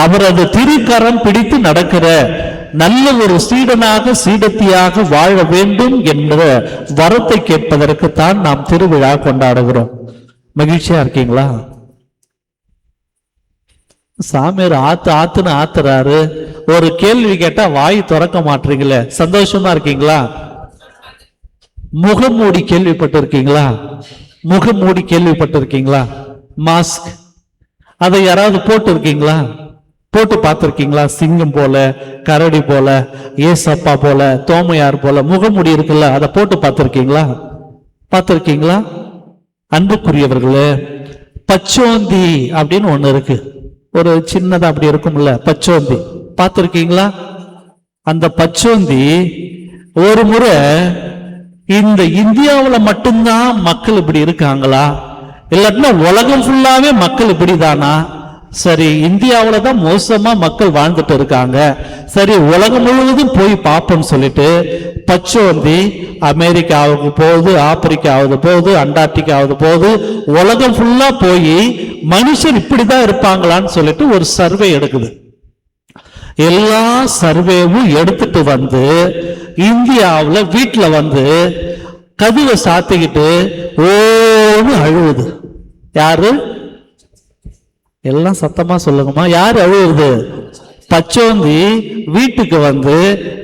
அவரது திருக்கரம் பிடித்து நடக்கிற நல்ல ஒரு சீடனாக, சீடத்தியாக வாழ வேண்டும் என்ற வரத்தை கேட்பதற்குத்தான் நாம் திருவிழா கொண்டாடுகிறோம். மகிழ்ச்சியா இருக்கீங்களா? சாமியார் ஆத்துன்னு ஆத்துறாரு, ஒரு கேள்வி கேட்டா வாய் திறக்க மாட்டீங்களே, சந்தோஷமா இருக்கீங்களா? முகமூடி கேள்விப்பட்டிருக்கீங்களா? முகமூடி கேள்விப்பட்டிருக்கீங்களா? மாஸ்க், அதை யாராவது போட்டு இருக்கீங்களா? போட்டு பார்த்திருக்கீங்களா? சிங்கம் போல, கரடி போல, ஏசப்பா போல, தோமையார் போல முகமூடி இருக்குல்ல, அதை போட்டு பார்த்திருக்கீங்களா? பார்த்திருக்கீங்களா? அன்புக்குரியவர்களே, பச்சோந்தி அப்படின்னு ஒண்ணு இருக்கு, ஒரு சின்னதா அப்படி இருக்கும்ல பச்சோந்தி, பார்த்திருக்கீங்களா? அந்த பச்சோந்தி ஒரு முறை இந்த இந்தியாவில் மட்டும்தான் மக்கள் இப்படி இருக்காங்களா, இல்லாட்டினா உலகம் ஃபுல்லாவே மக்கள் இப்படிதானா? சரி, இந்தியாவில தான் மோசமா மக்கள் வாழ்ந்துட்டு இருக்காங்க, சரி உலகம் முழுவதும் போய் பார்ப்போம்னு சொல்லிட்டு பச்சோந்தி அமெரிக்காவுக்கு போகுது, ஆப்பிரிக்காவுக்கு போகுது, அண்டார்டிகாவுக்கு போகுது, உலகம் ஃபுல்லா போய் மனுஷன் இப்படிதான் இருப்பாங்களான்னு சொல்லிட்டு ஒரு சர்வே எடுக்குது. எல்லா சர்வேவும் எடுத்துட்டு வந்து இந்தியாவுல வீட்டுல வந்து கதவை சாத்திக்கிட்டு ஓன்னு அழுவுது. யாரு? எல்லாம் சத்தமா சொல்லுங்கம்மா, யாரு அழுவுது? பச்சோந்தி வீட்டுக்கு வந்து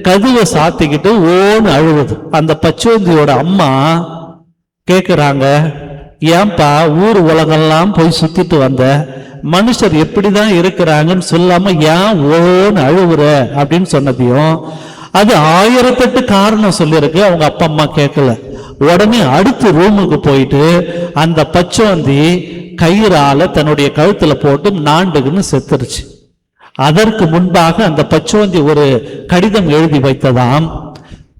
கதவை சாத்திக்கிட்டு ஓன்னு அழுவுது. அந்த பச்சோந்தியோட அம்மா கேக்குறாங்க, ஏன்பா ஊர் உலகெல்லாம் போய் சுத்திட்டு வந்த, மனுஷர் எப்படிதான் இருக்கிறாங்கன்னு சொல்லாம ஏன் ஓன்னு அழுவுற அப்படின்னு சொன்னதையும், அது 1008 காரணம் சொல்லியிருக்கு. அவங்க அப்பா அம்மா கேட்கல. உடனே அடுத்த ரூமுக்கு போயிட்டு அந்த பச்சோந்தி கயிறால தன்னுடைய கழுத்துல போட்டு நாண்டுக்குன்னு செத்துருச்சு. அதற்கு முன்பாக அந்த பச்சோந்தி ஒரு கடிதம் எழுதி வைத்ததாம்.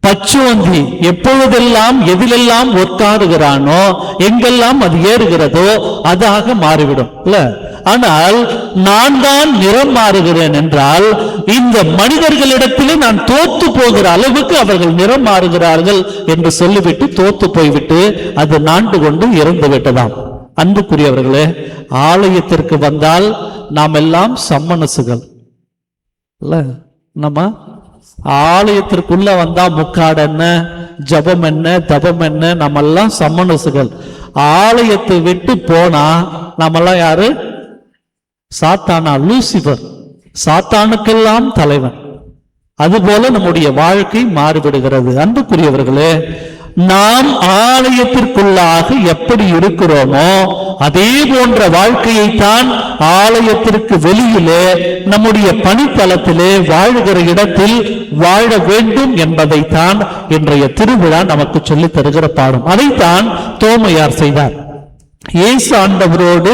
பச்சோந்தி எப்பொழுதெல்லாம் எதிலெல்லாம் உட்காருகிறானோ எங்கெல்லாம் அது ஏறுகிறதோ அதாக மாறிவிடும் இல்ல. ஆனால் நான் தான் நிறம் மாறுகிறேன் என்றால் இந்த மனிதர்களிடத்திலே நான் தோத்து போகிற அளவுக்கு அவர்கள் நிறம் மாறுகிறார்கள் என்று சொல்லிவிட்டு தோத்து போய்விட்டு அது நாண்டு கொண்டு இறந்து விட்டதாம். அன்புக்குரியவர்களே, ஆலயத்திற்கு வந்தால் நாம் எல்லாம் சம்மனசுகள் இல்ல. நம்ம ஆலயத்திற்குள்ள வந்தா முக்காடு என்ன, ஜபம் என்ன, தபம் என்ன, நம்ம எல்லாம் சம்மனசுகள். ஆலயத்தை விட்டு போனா நம்மெல்லாம் யாரு? சாத்தானா, லூசிபர், சாத்தானுக்கெல்லாம் தலைவன். அதுபோல நம்முடைய வாழ்க்கை மாறிவிடுகிறது. அன்புக்குரியவர்களே, நாம் ஆலயத்திற்குள்ளாக எப்படி இருக்கிறோமோ அதே போன்ற வாழ்க்கையைத்தான் ஆலயத்திற்கு வெளியிலே நம்முடைய பணித்தளத்திலே வாழ்கிற இடத்தில் வாழ வேண்டும் என்பதைத்தான் இன்றைய திருவிழா நமக்கு சொல்லித் தருகிற பாடம். அதைத்தான் தோமையார் செய்தார். இயேசு ஆண்டவரோடு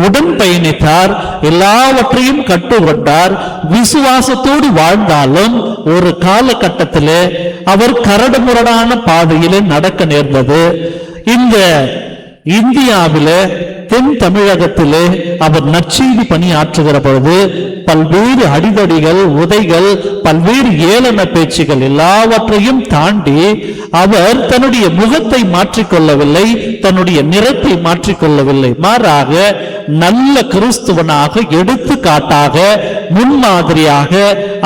உடன் பயணித்தார், எல்லாவற்றையும் கற்றுக்கொண்டார், விசுவாசத்தோடு வாழ்ந்தாலும் ஒரு காலகட்டத்திலே அவர் கரடுமுரடான பாதையிலே நடக்க நேர்ந்தது. இந்த இந்தியாவிலே தென் தமிழகத்திலே அவர் நற்செய்தி பணியாற்றுகிற பொழுது பல்வேறு அடிதடிகள், உதைகள், பல்வேறு ஏளன பேச்சுகள் எல்லாவற்றையும் தாண்டி அவர் தன்னுடைய முகத்தை மாற்றிக்கொள்ளவில்லை, தன்னுடைய நிறத்தை மாற்றிக்கொள்ளவில்லை. மாறாக நல்ல கிறிஸ்துவனாக, எடுத்துக்காட்டாக, முன்மாதிரியாக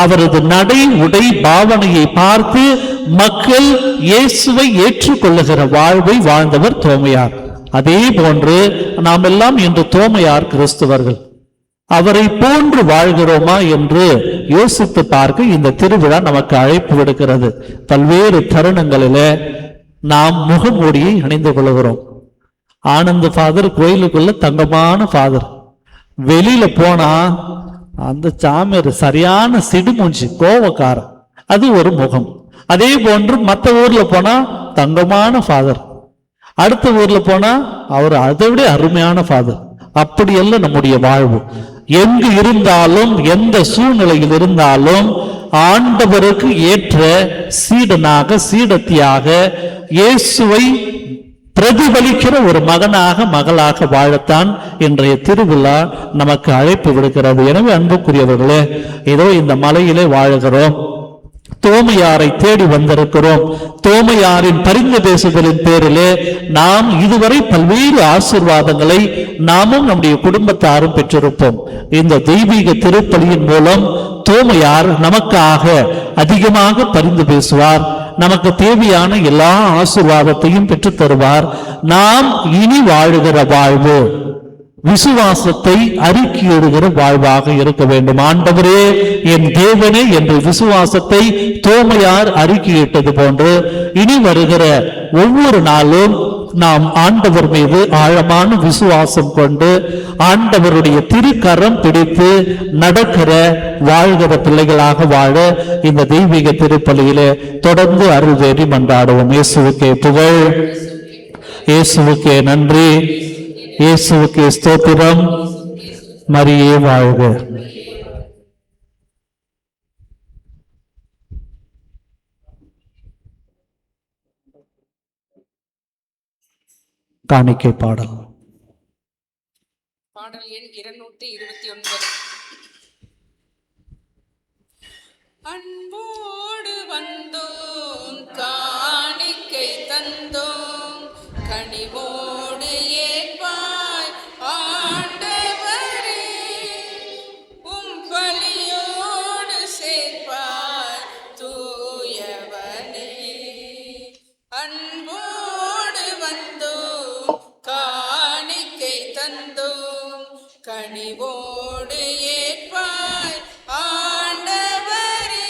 அவரது நடை, உடை, பாவனையை பார்த்து மக்கள் இயேசுவை ஏற்றுக்கொள்ளுகிற வாழ்வை வாழ்ந்தவர் தோமையார். அதே போன்று நாம் எல்லாம் இன்று தோமையார் கிறிஸ்துவர்கள். அவரை போன்று வாழ்கிறோமா என்று யோசித்து பார்க்க இந்த திருவிழா நமக்கு அழைப்பு விடுக்கிறது. பல்வேறு தருணங்களிலே நாம் முகமூடியை அணிந்து கொள்கிறோம். ஆனந்த ஃபாதர் கோயிலுக்குள்ள தங்கமான ஃபாதர், வெளியில போனா அந்த சாமியார் சரியான சிடுமூஞ்சி, கோவக்காரன், அது ஒரு முகம். அதே போன்று மற்ற ஊர்ல போனா தங்கமான ஃபாதர், அடுத்த ஊர்ல போனா அவர் அதை விட அருமையான ஃபாதர். அப்படியல்ல நம்முடைய வாழ்வு. எங்கு இருந்தாலும், எந்த சூழ்நிலையில் இருந்தாலும் ஆண்டவருக்கு ஏற்ற சீடனாக, சீடத்தியாக, இயேசுவை பிரதிபலிக்கிற ஒரு மகனாக, மகளாக வாழத்தான் இன்றைய திருவிழா நமக்கு அழைப்பு விடுக்கிறது. எனவே அன்புக்குரியவர்களே, ஏதோ இந்த மலையிலே வாழுகிறோம், தோமையாரை தேடி வந்திருக்கிறோம். தோமையாரின் பரிந்து பேசுதலின் பேரிலே நாம் இதுவரை பல்வேறு ஆசீர்வாதங்களை நாமும் நம்முடைய குடும்பத்தாரும் பெற்றிருப்போம். இந்த தெய்வீக திருப்பலியின் மூலம் தோமையார் நமக்காக அதிகமாக பரிந்து பேசுவார், நமக்கு தேவையான எல்லா ஆசீர்வாதத்தையும் பெற்றுத் தருவார். நாம் இனி வாழுகிற வாழ்வு விசுவாசத்தை அறிக்கையிடுகிற வாழ்வாக இருக்க வேண்டும். ஆண்டவரே, என் தேவனே என்று விசுவாசத்தை தோமையார் அறிக்கையிட்டது போன்று இனி வருகிற ஒவ்வொரு நாளும் நாம் ஆண்டவர் மீது ஆழமான விசுவாசம் கொண்டு ஆண்டவருடைய திருக்கரம் பிடித்து நடக்கிற வாழ்கிற பிள்ளைகளாக வாழ இந்த தெய்வீக திருப்பலியிலே தொடர்ந்து அருள் வேண்டி மன்றாடுவோம். இயேசுவுக்கே புகழ், இயேசுவுக்கே நன்றி, இயேசுவுக்கே ஸ்தோத்திரம், மரியே வாழ்க. காணிக்கை பாடல். பாடல் எண் 229. அன்போடு வந்தோம், காணிக்கை தந்தோம், கனிவோடு ஏற்பாய் ஆண்டவரே, உம் பலியோடு சேர்ப்பாய் தூயவனே. அன்போடு வந்தோம், காணிக்கை தந்தோம், கனிவோடு ஏற்பாய் ஆண்டவரே,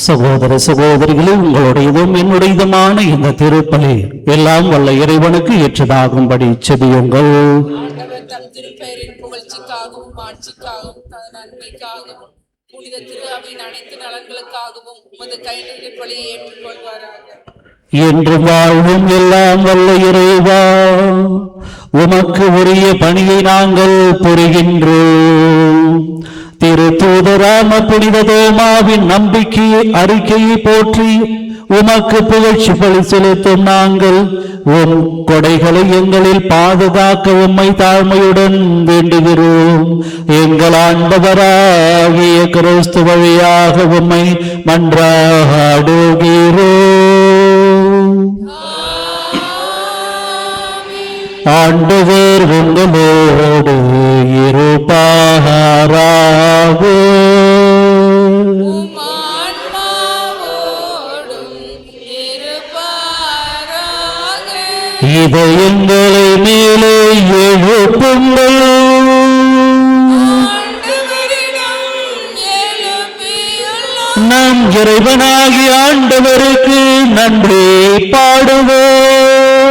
சகோதர சகோதரிகளே, உங்களுடையதும் என்னுடையதுமான இந்த திருப்பலி எல்லாம் வல்ல இறைவனுக்கு ஏற்றதாகும்படி செபியுங்கள். ஆண்டவர் தம் திருப்பெயரின் புகழ்ச்சிக்காகவும் ஆட்சிக்காகவும் தன் நன்மைக்காகவும் புனித திரு அவையின் அனைத்து நலன்களுக்காகவும் உமது கைநீர் பலியை ஏற்றுக்கொள்வாராக. என்று வாழும் எல்லாம் வல்ல இறைவா, உமக்கு உரிய பணியை நாங்கள் புரிகின்றோம். திரு தூதராம புனித தோமாவின் நம்பிக்கை அறிக்கையை போற்றி உமக்கு புகழ்ச்சி பலி செலுத்தும் நாங்கள் உம் கொடைகளை எங்களில் பாதுகாக்க உம்மை தாழ்மையுடன் வேண்டுகிறோம். எங்கள் ஆண்டவராகிய கிறிஸ்து வழியாக உம்மை மன்றாடுகிறோம். ஆண்டவர் உங்களோடு இருப்பாராக. உம் ஆன்மாவோடும் இருப்பாராக. இதயங்களை மேலே எழுப்புங்கள். ஆண்டவரிடம் எழுப்பியுள்ளோம். நம் இறைவனாகிய ஆண்டவருக்கு நன்றி பாடுவோம்.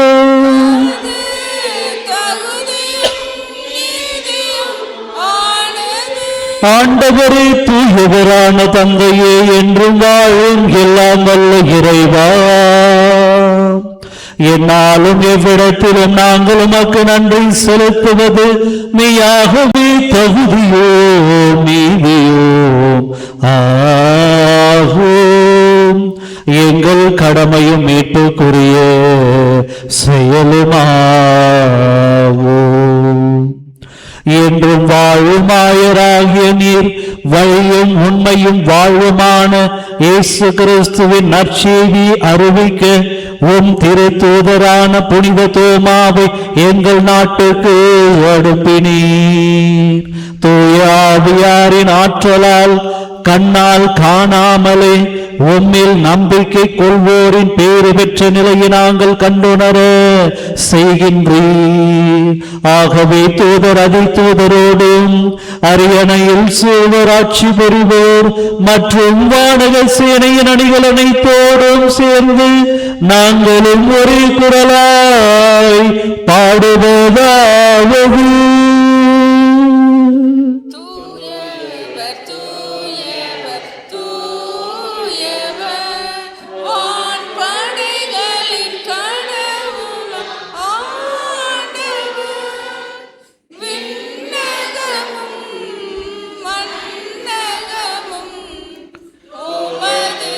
தகுதியும் நீதியும் ஆனது. ஆண்டவரே, தூயவரான தந்தையே, என்றும் வாழும் எல்லாம் வல்ல இறைவா, என்னாலும் எவ்விடத்திலும் நாங்கள் உமக்கு நன்றி செலுத்துவது மெய்யாகவே தகுதியோ நீதியோ ஆகும். எங்கள் கடமையும் மீட்புக்குரிய செயலுமாகும். என்றும் வாழுமாயராகிய நீர் வழியும் உண்மையும் வாழ்வுமான இயேசு கிறிஸ்துவின் நற்செய்தி அறிவிக்க உம் திரு தூதரான புனித தோமாவை எங்கள் நாட்டுக்கு அனுப்பினீர். தூய ஆவியாரின் ஆற்றலால் கண்ணால் காணாமலே உம்மில் நம்பிக்கை கொள்வோரின் பேறு பெற்ற நிலையை நாங்கள் கண்டுணர செய்கின்றீர். ஆகவே தூதர் அதிதூதரோடும் அரியணையில் சூவராட்சி புரிவோர் மற்றும் வானக சேனையின் அணிகள் அனைத்தோடும் சேர்ந்து நாங்களும் ஒரே குரலாய் பாடுவதாவது. தூயவர் தூயவர் தூயவர் வான்படைகளின் கடவுளாம் ஆண்டவர். விண்ணகமும் மண்ணகமும் உமது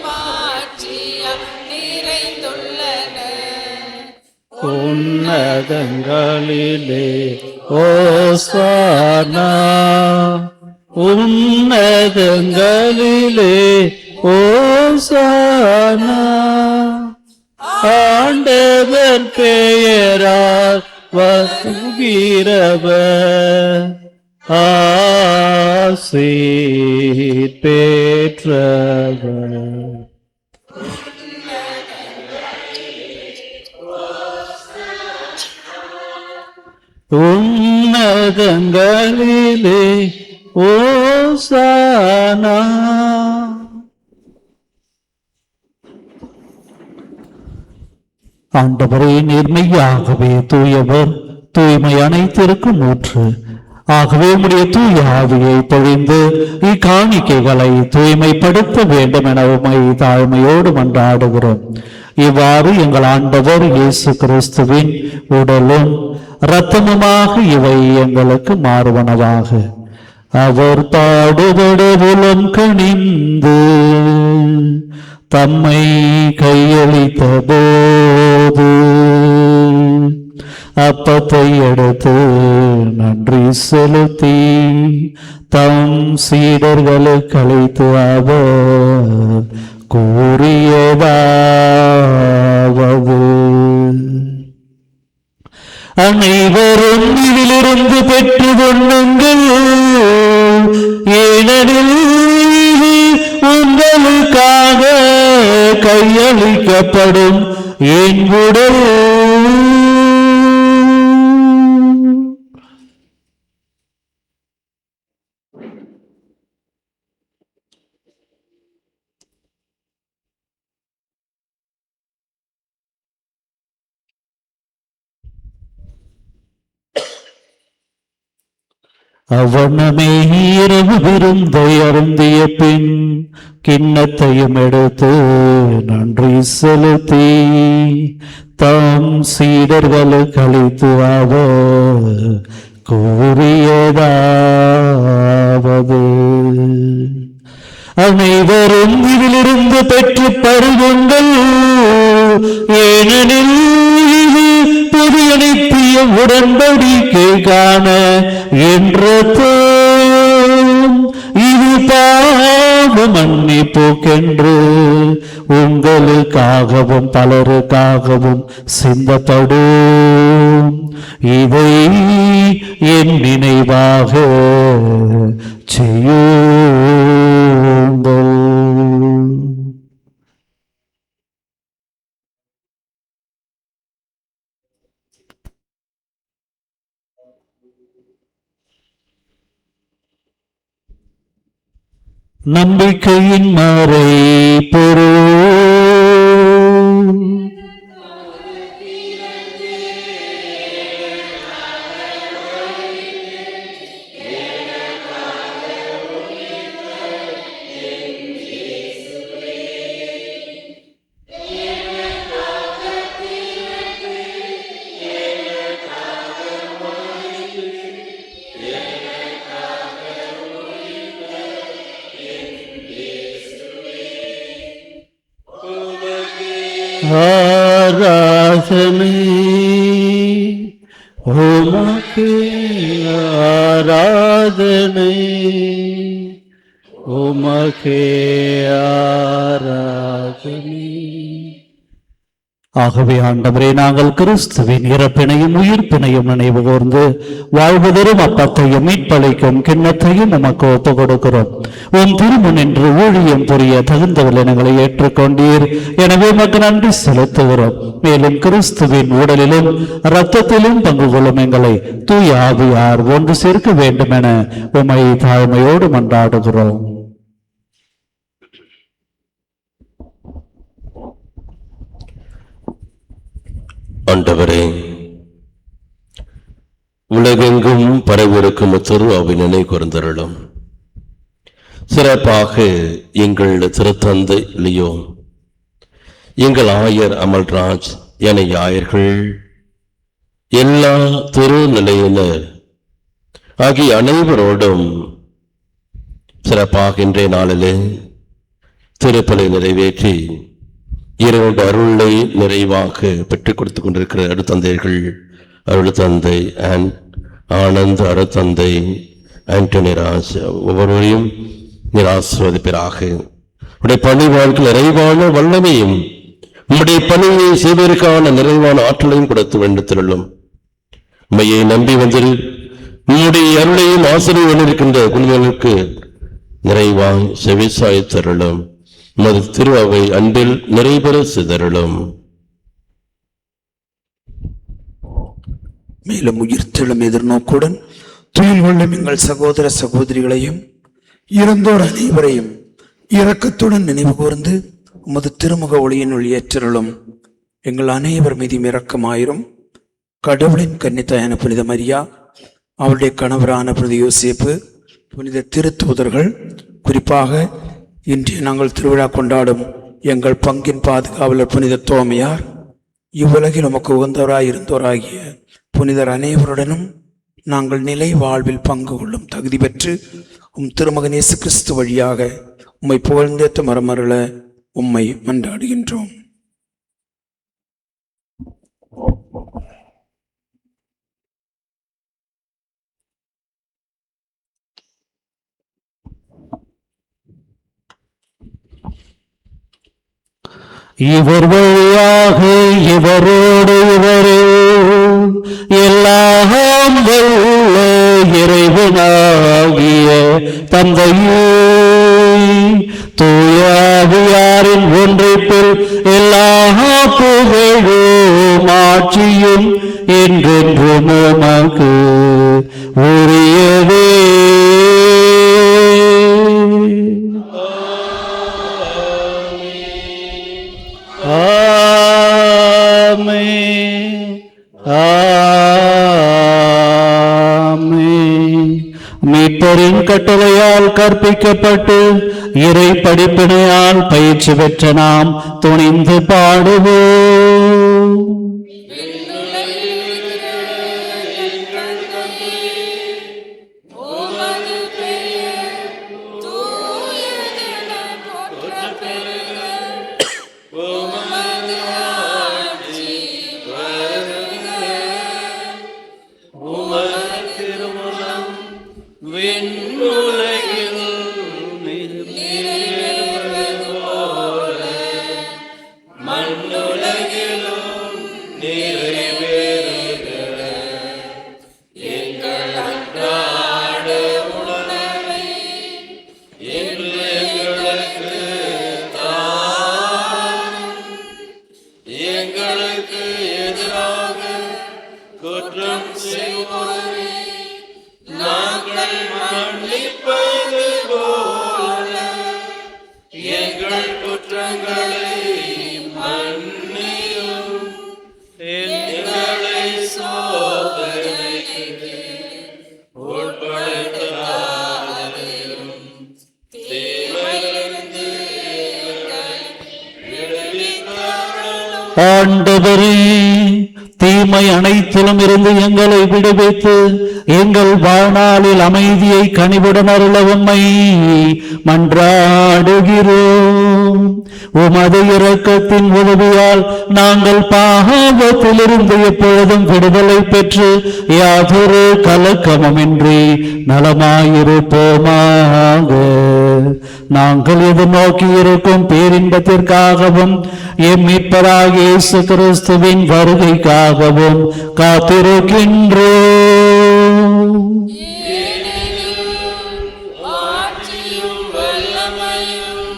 மாட்சியால் நிறைந்துள்ளன. உன்னதங்களிலே ஓசானா, உன்னதங்களிலே ஓசானா. ஆண்டவர் பெயரால் வருகிறவர் ஆசீர் பெற்றவர். உன்னதங்களிலே ஓசானா. ஆண்டவரே, நேர்மையாகவே தூயவர், தூய்மை அனைத்திற்கும் ஊற்று. ஆகவே உம்முடைய தூய ஆவியை பொழிந்து இக்காணிக்கைகளை தூய்மைப்படுத்த வேண்டும் என உம்மை தாழ்மையோடு மன்றாடுகிறோம். இவ்வாறு எங்கள் ஆண்டவர் இயேசு கிறிஸ்துவின் உடலும் இரத்தமுமாக இவை எங்களுக்கு மாறுவனவாக. அவர் பாடுபட உளம் கனிந்து தம்மை கையளித்த போது அப்பத்தை எடுத்து நன்றி செலுத்தி தம் சீடர்களுக்கு அளித்து அவர் கூறியதாவது: அனைவரும் இதிலிருந்து பெற்று கொள்ளுங்கள், ஏனெனில் உங்களுக்காக கையளிக்கப்படும் என் உடல். அவ்வண்ணமே இரவு விருந்தை அருந்திய பின் கிண்ணத்தையும் எடுத்து நன்றி செலுத்தி தாம் சீடர்களுக்கு அளித்து அவர் கூறியதாவது, அனைவரும் இதிலிருந்து பெற்று பருகுங்கள், ஏனெனில் இது புதிய நித்திய உடன்படிக்கைக்கான என்ற இது பாவ மன்னிப்புக்கென்று உங்களுக்காகவும் பலருக்காகவும் சிந்தப்படும். இதை என் நினைவாக செய்யுங்கள். நம்பிக்கையின் மறை பொருள். ஆராதனை உமக்கே, ஆராதனை உமக்கே, ஆராதனை. ஆகவே ஆண்டவரே, நாங்கள் கிறிஸ்துவின் இறப்பினையும் உயிர்ப்பினையும் நினைவு கூர்ந்து வாழ்வதரும் அப்பத்தையும் மீட்பளிக்கும் கிண்ணத்தையும் உமக்கு ஒப்புக் கொடுக்கிறோம். உன் திருமுன் என்று ஊழியம் புரிய தகுந்தவர்கள் எங்களை ஏற்றுக்கொண்டீர். எனவே உமக்கு நன்றி செலுத்துகிறோம். மேலும் கிறிஸ்துவின் உடலிலும் இரத்தத்திலும் பங்கு கொள்ளும் எங்களை தூய ஆவியார் ஒன்று சேர்க்க வேண்டும் என உம்மை தாழ்மையோடு மன்றாடுகிறோம். ஆண்டவரே, உலகெங்கும் பரவிருக்கும் திருவாவை நினை கூர்ந்தருளும். சிறப்பாக எங்கள் திருத்தந்தை லியோ, எங்கள் ஆயர் அமல்ராஜ் என ஆயர்கள், எல்லா திருநிலையினர் ஆகிய அனைவரோடும் சிறப்பாக இன்றைய நாளிலே திருப்பலி நிறைவேற்றி இரண்டு அருளை நிறைவாக பெற்றுக் கொடுத்துக் கொண்டிருக்கிற அருத்தந்தைகள், அருள் தந்தை ஆனந்த், அருத்தந்தை ஆண்டனி ராஜ், ஒவ்வொருவரையும் ஆசீர்வதிப்பீராக. உடைய பணி வாழ்க்கையில் நிறைவான வல்லமையும் உம்முடைய பணியை செய்வதற்கான நிறைவான ஆற்றலையும் கொடுத்து வேண்டுதலும். உம்மையை நம்பி வந்தில் உம்முடைய அருளையும் ஆசிரியர் இருக்கின்ற குழுக்களுக்கு நிறைவாய் செவிசாய் தருளும். உமது திருவாவை அன்பில் நிறைபெற சிதறலும். மேலும் உயிர்த்தெழும் எதிர்நோக்குடன் துயில் கொள்ளும் எங்கள் சகோதர சகோதரிகளையும் இறந்தோர் அனைவரையும் இரக்கத்துடன் நினைவு கூர்ந்து உமது திருமுக ஒளியினுள் ஏற்றருளும். எங்கள் அனைவர் மீதும் இரக்கமாயிரும். கடவுளின் கன்னித்தாயான புனித மரியா, அவருடைய கணவரான புனித யோசேப்பு, புனித திருத்தூதர்கள், குறிப்பாக இன்று நாங்கள் திருவிழா கொண்டாடும் எங்கள் பங்கின் பாதுகாவலர் புனித தோமையார், இவ்வுலகில் உமக்கு உகந்தவராய் இருந்தோராகிய புனிதர் அனைவருடனும் நாங்கள் நிலை வாழ்வில் பங்கு கொள்ளும் தகுதி பெற்று உம் திருமகன் இயேசு கிறிஸ்து வழியாக உம்மை புகழ்ந்தேத்த மரமருள உம்மை மன்றாடுகின்றோம். இவர் வழியாக இவரோடு இவரே எல்லாம் வல்ல இறைவனாகிய தந்தையே, தூய ஆவியாரின் ஒன்றிப்பில் எல்லா புகழும் ஆட்சியும் என்றென்றும் உமக்கு உரியதே. கட்டளையால் கற்பிக்கப்பட்டு இறை படிப்பினையால் பயிற்சி பெற்ற நாம் துணிந்து பாடுவோம். உமது பெயர் தூயதென போற்றப் பெறுக. உமது ஆட்சி வருக. உமது திருவுளம் விண்ணுலகில் நிறைவேறுவது போல மண்ணுலகிலும் நிறைவேறுக. எங்கள் அன்றாட உணவை இன்று எங்களுக்கு தாரும். எங்களுக்கு எதிராக குற்றம் செய்வோரை நாங்கள் மன்னிப்பது போல எங்கள் குற்றங்களை மன்னியும். எங்களை சோதனைக்கு உட்படுத்தாதேயும். தீமையிலிருந்து எங்களை விடுவித்தருளும். ஆண்டவரே, தீமை அனைத்திலும் இருந்து எங்களை விடுவித்து எங்கள் வாழ்நாளில் அமைதியை கனிவுடன் அருள உம்மை மன்றாடுகிறோம். உமது இரக்கத்தின் உதவியால் நாங்கள் பாவத்திலிருந்து எப்பொழுதும் விடுதலை பெற்று யாதொரு கலக்கமுமின்றி நலமாயிருப்போமாக. நாங்கள் எதிர்நோக்கி இருக்கும் பேரின்பத்திற்காகவும் எம் மீட்பராகிய இயேசு கிறிஸ்துவின் வருகைக்காகவும் காத்திருக்கின்றோம். ஆட்சியும் வல்லமையும்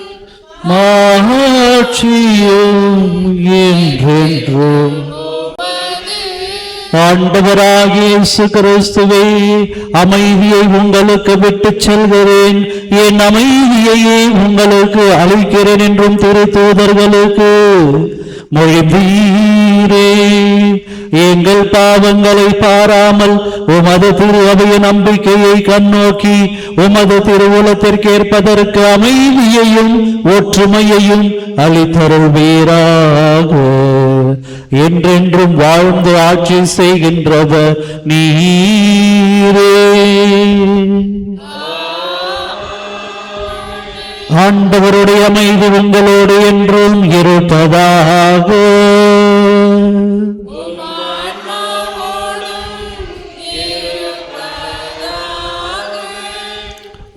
மாட்சியும் என்றென்றும் ஆண்டவராகிய இயேசு கிறிஸ்துவே, அமைதியை உங்களுக்கு விட்டுச் செல்கிறேன், என் அமைதியையே உங்களுக்கு அளிக்கிறேன் என்றும் திருத்தூதர்களுக்கு மொழிந்தீரே. எங்கள் பாவங்களை பாராமல் உமது திரு அவைய நம்பிக்கையை கண்ணோக்கி உமது திருவுளத்திற்கேற்பதற்கு அமைதியையும் ஒற்றுமையையும் அளித்தருள்வீராக. என்றென்றும் வாழ்ந்து ஆட்சி செய்கின்றவர் நீரே. ஆண்டவருடைய அமைதி உங்களோடு என்றும் இருப்பதாக.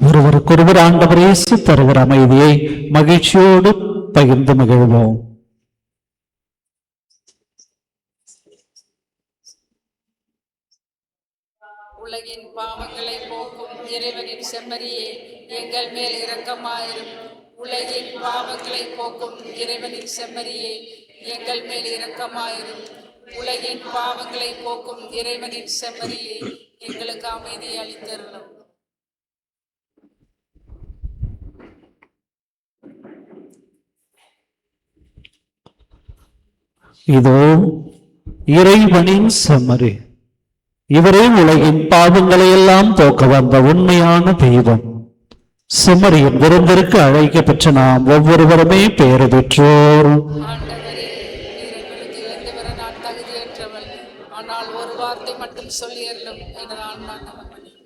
ஒருவருக்கொருவர் ஆண்டவர் இயேசு தருகிற அமைதியை மகிழ்ச்சியோடு பகிர்ந்து மகிழ்வோம். உலகின் பாவங்களை போக்கும் இறைவனின் செம்மறியே, எங்கள் மேல் இரக்கமாயிரும். உலகின் பாவங்களை போக்கும் இறைவனின் செம்மறியே, எங்கள் மேல் இரக்கமாயிரும். உலகின் பாவங்களை போக்கும் இறைவனின் செம்மறியே, எங்களுக்கு அமைதியை அளித்தருளும். இதோ இறைவனின் செம்மறி, இவரே உலகின் பாவங்களை எல்லாம் போக்க வந்த உண்மையான தெய்வம். செம்மறியின் விருந்திற்கு அழைக்கப்பெற்ற நாம் ஒவ்வொருவருமே பெயர் பெற்றோர். ஆண்டவரே, நீர் எங்களுக்கு இழந்து வர நான் தகுதியற்றவள். ஆனால் ஒரு வார்த்தை மட்டும் சொல்லியருளும், எனது ஆன்மா நலமடையும்.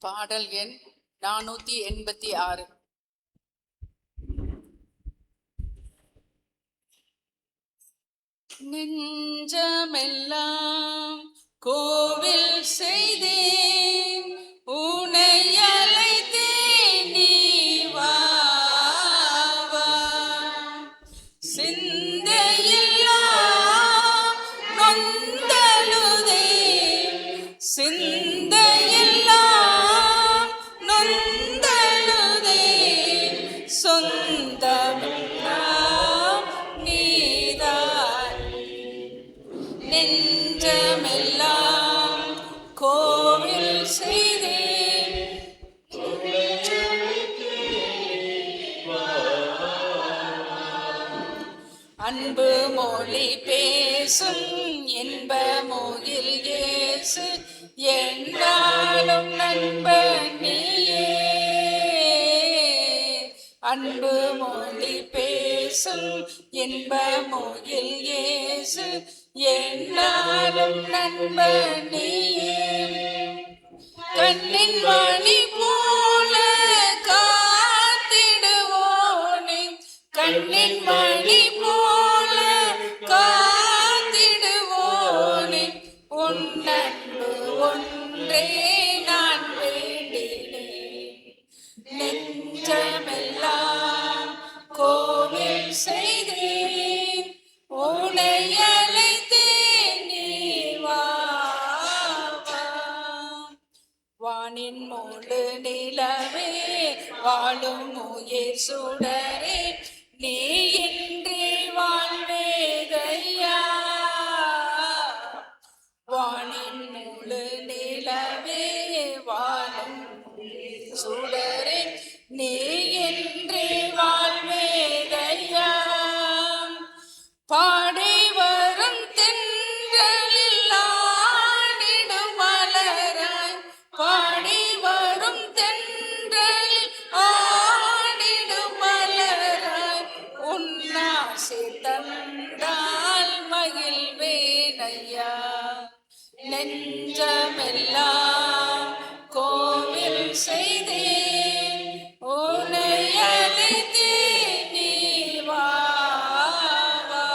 பாடல் எண் 486. நெஞ்சமெல்லாம் கோவில் செய்தேன், உனை அழைத்தேன், நீ வா வா. சிந்தையெல்லாம் நொந்தழுதே, சிந்தையெல்லாம் நொந்தழுதே, சொந்தமெல்லாம் நீதான். நெஞ்சமெல்லாம் கோவில் செய்தேன், அன்பு மொழி பேசும் இன்ப மொழில் இயேசு, என்றாலும் நண்பன் நீயே. அன்பு மொழி பேசும் இன்ப மொழில் இயேசு, என்றாலும் நண்பன் நீயே. கண்ணின் மணி போல காத்திடுவோனே, கண்ணின் மணி போல காத்திடுவோனே, உன் அன்பு ஒன்றே நான் வேண்டினேன். நெஞ்சமெல்லாம் கோவில் செய்தேன், உனை அழைத்தேன், நீ வா வா. வானின் முழு நிலவே, வாழும் உயிர் சுடரே, நீ இன்றி வாழ்வேதையா. வானின் முழு நிலவே, வாழும் சுடரே, நீ இன்றி வாழ்வேதையா. பாடி வரும் தென்றலில் ஆடிடும் மலராய், பாடி வரும் தென்றலில் ஆடிடும் மலராய், உன்னாசை தந்தால் மகிழ்வேனையா. நெஞ்சமெல்லாம் கோவில் செய்தேன், உனை அழைத்தேன், நீ வா வா.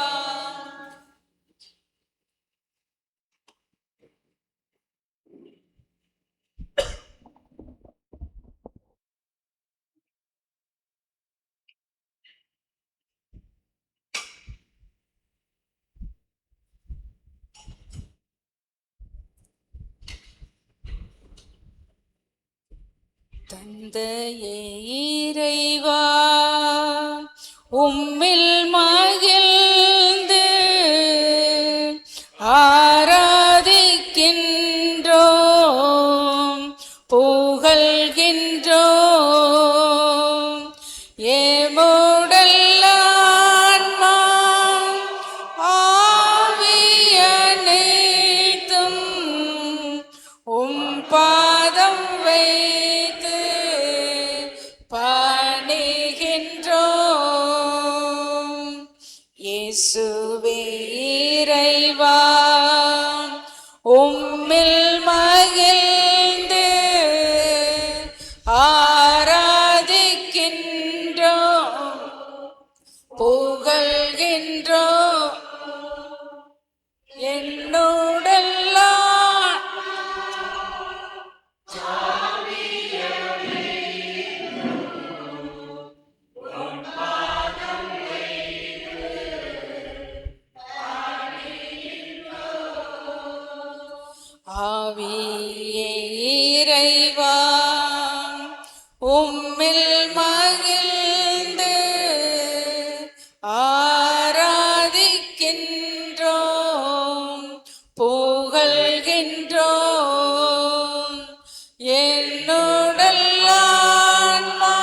தந்தையே இறைவா, உம்மில் மகிழ்ந்து ஆராதிக்கின்றோம், புகழ்கின்றோம். ஏமுடல் ஆன்மா ஆவியனைத்தும் உம் பாதம் வைத்து பணிகின்றோம். இயேசுவே இறைவா, உம்மில் மகிழ்ந்து ஆராதிக்கின்றோம், புகழ்கின்றோம். என்னுடெல்லாம் ஆவியே இறைவா, உம்மில் மகிழ்ந்து ஆராதிக்கின்றோம், புகழ்கின்றோம். என்னுடல் ஆன்மா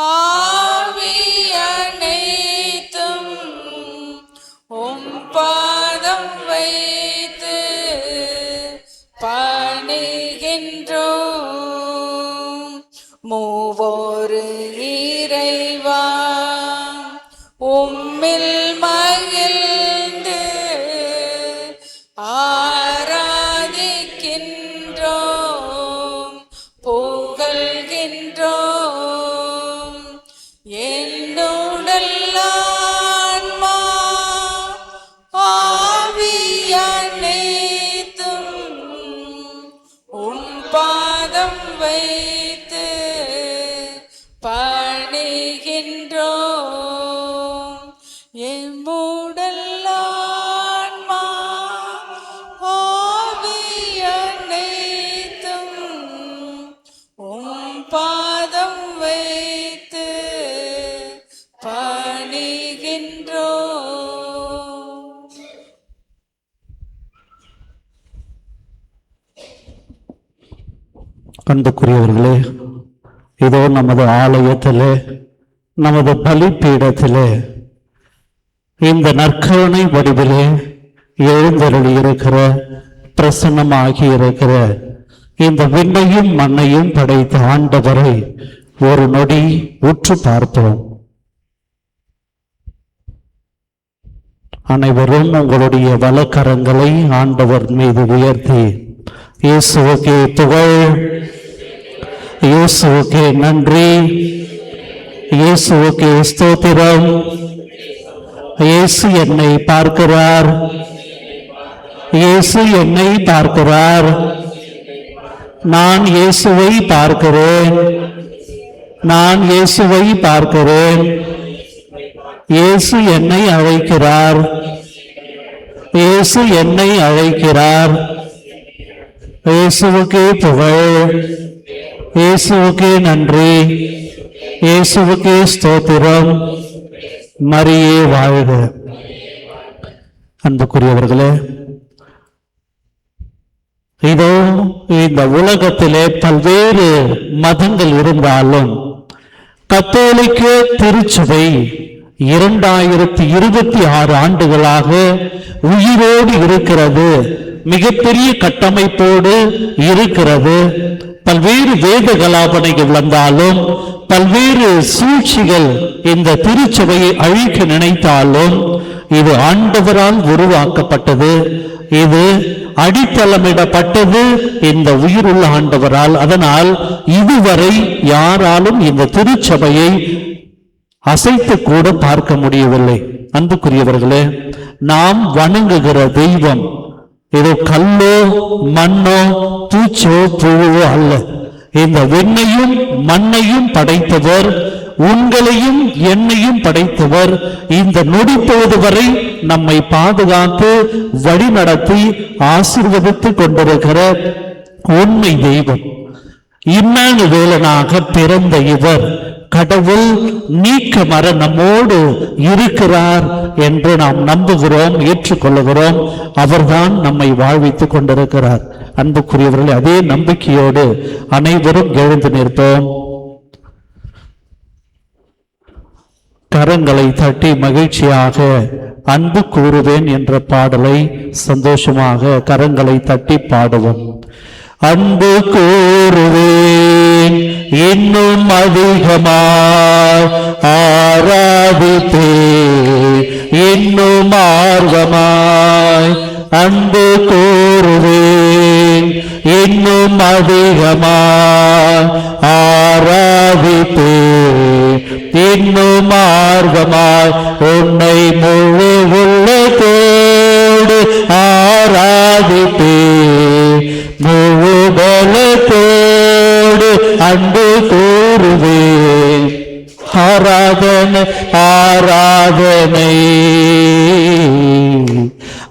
ஆவியனைத்தும் உம் பாதம் வைத்து பணிகின்றோம். மூவொரு இறைவா, உம்மில் மகிழ்ந்து ஆராதிக்கின்றோம், அன்புக்குரியவர்களே, இதோ நமது ஆலயத்திலே, நமது பலிப்பீடத்திலே இந்த நற்கருணை வடிவிலே எழுந்தருளி இருக்கிற, பிரசன்னமாகி இருக்கிற இந்த விண்ணையும் மண்ணையும் படைத்த ஆண்டவரை ஒரு நொடி உற்று பார்ப்போம். அனைவரும் உங்களுடைய வலக்கரங்களை ஆண்டவர் மீது உயர்த்தி, இயேசுவுக்கே புகழ், இயேசுவுக்கே நன்றி, இயேசுவுக்கே ஸ்தோத்திரம், இயேசு என்னை பார்க்கிறார், இயேசு என்னை பார்க்கிறார், நான் இயேசுவை பார்க்கிறேன், நான் இயேசுவை பார்க்கிறேன், இயேசு என்னை அழைக்கிறார், இயேசு என்னை அழைக்கிறார். இயேசுவுக்கே புகழ், இயேசுவுக்கே நன்றி, இயேசுவுக்கே ஸ்தோத்திரம். மரியே வாழ்க. அன்புக்குரியவர்களே, இதோ இந்த உலகத்திலே பல்வேறு மதங்கள் இருந்தாலும் கத்தோலிக்க திருச்சபை 2026 ஆண்டுகளாக உயிரோடு இருக்கிறது, மிகப்பெரிய கட்டமைப்போடு இருக்கிறது. பல்வேறு வேத கலாபனைகள் வந்தாலும், பல்வேறு சூழ்ச்சிகள் இந்த திருச்சபையை அழிக்க நினைத்தாலும், இது ஆண்டவரால் உருவாக்கப்பட்டது, இது அடித்தளமிடப்பட்டது இந்த உயிருள்ள ஆண்டவரால். அதனால் இதுவரை யாராலும் இந்த திருச்சபையை அசைத்து கூட பார்க்க முடியவில்லை. அன்புக்குரியவர்களே, நாம் வணங்குகிற தெய்வம் ஏதோ கல்லோ மண்ணோ பூச்சோ புழுவோ அல்ல. இந்த விண்ணையும் மண்ணையும் படைத்தவர், உங்களையும் என்னையும் படைத்தவர், இந்த நொடிப்போது வரை நம்மை பாதுகாத்து வழிநடத்தி ஆசீர்வதித்துக் கொண்டிருக்கிற உண்மை தெய்வம். இம்மானுவேலனாக பிறந்த இவர் கடவுள் நீக்கமற நம்மோடு இருக்கிறார் என்று நாம் நம்புகிறோம், ஏற்றுக்கொள்ளுகிறோம். அவர்தான் நம்மை வாழ்வித்துக் கொண்டிருக்கிறார். அன்புக்குரியவர்களே, அதே நம்பிக்கையோடு அனைவரும் எழுந்து நிற்போம். கரங்களை தட்டி மகிழ்ச்சியாக அன்பு கூறுவேன் என்ற பாடலை சந்தோஷமாக கரங்களை தட்டி பாடுவோம். அன்பு கூறுவேன் இன்னும் அதிகமாய், ஆராதிப்பேன் இன்னும் ஆர்வமாய். அன்பு கூறுவேன் இன்னும் அதிகமாய், ஆராதிப்பேன் இன்னும் ஆர்வமாய். உன்னை முழு உள்ளத்தோடு ஆராதிப்பேன், முழு பலத்தோடு அன்பு கூறுவேன். ஆராதனை ஆராதனை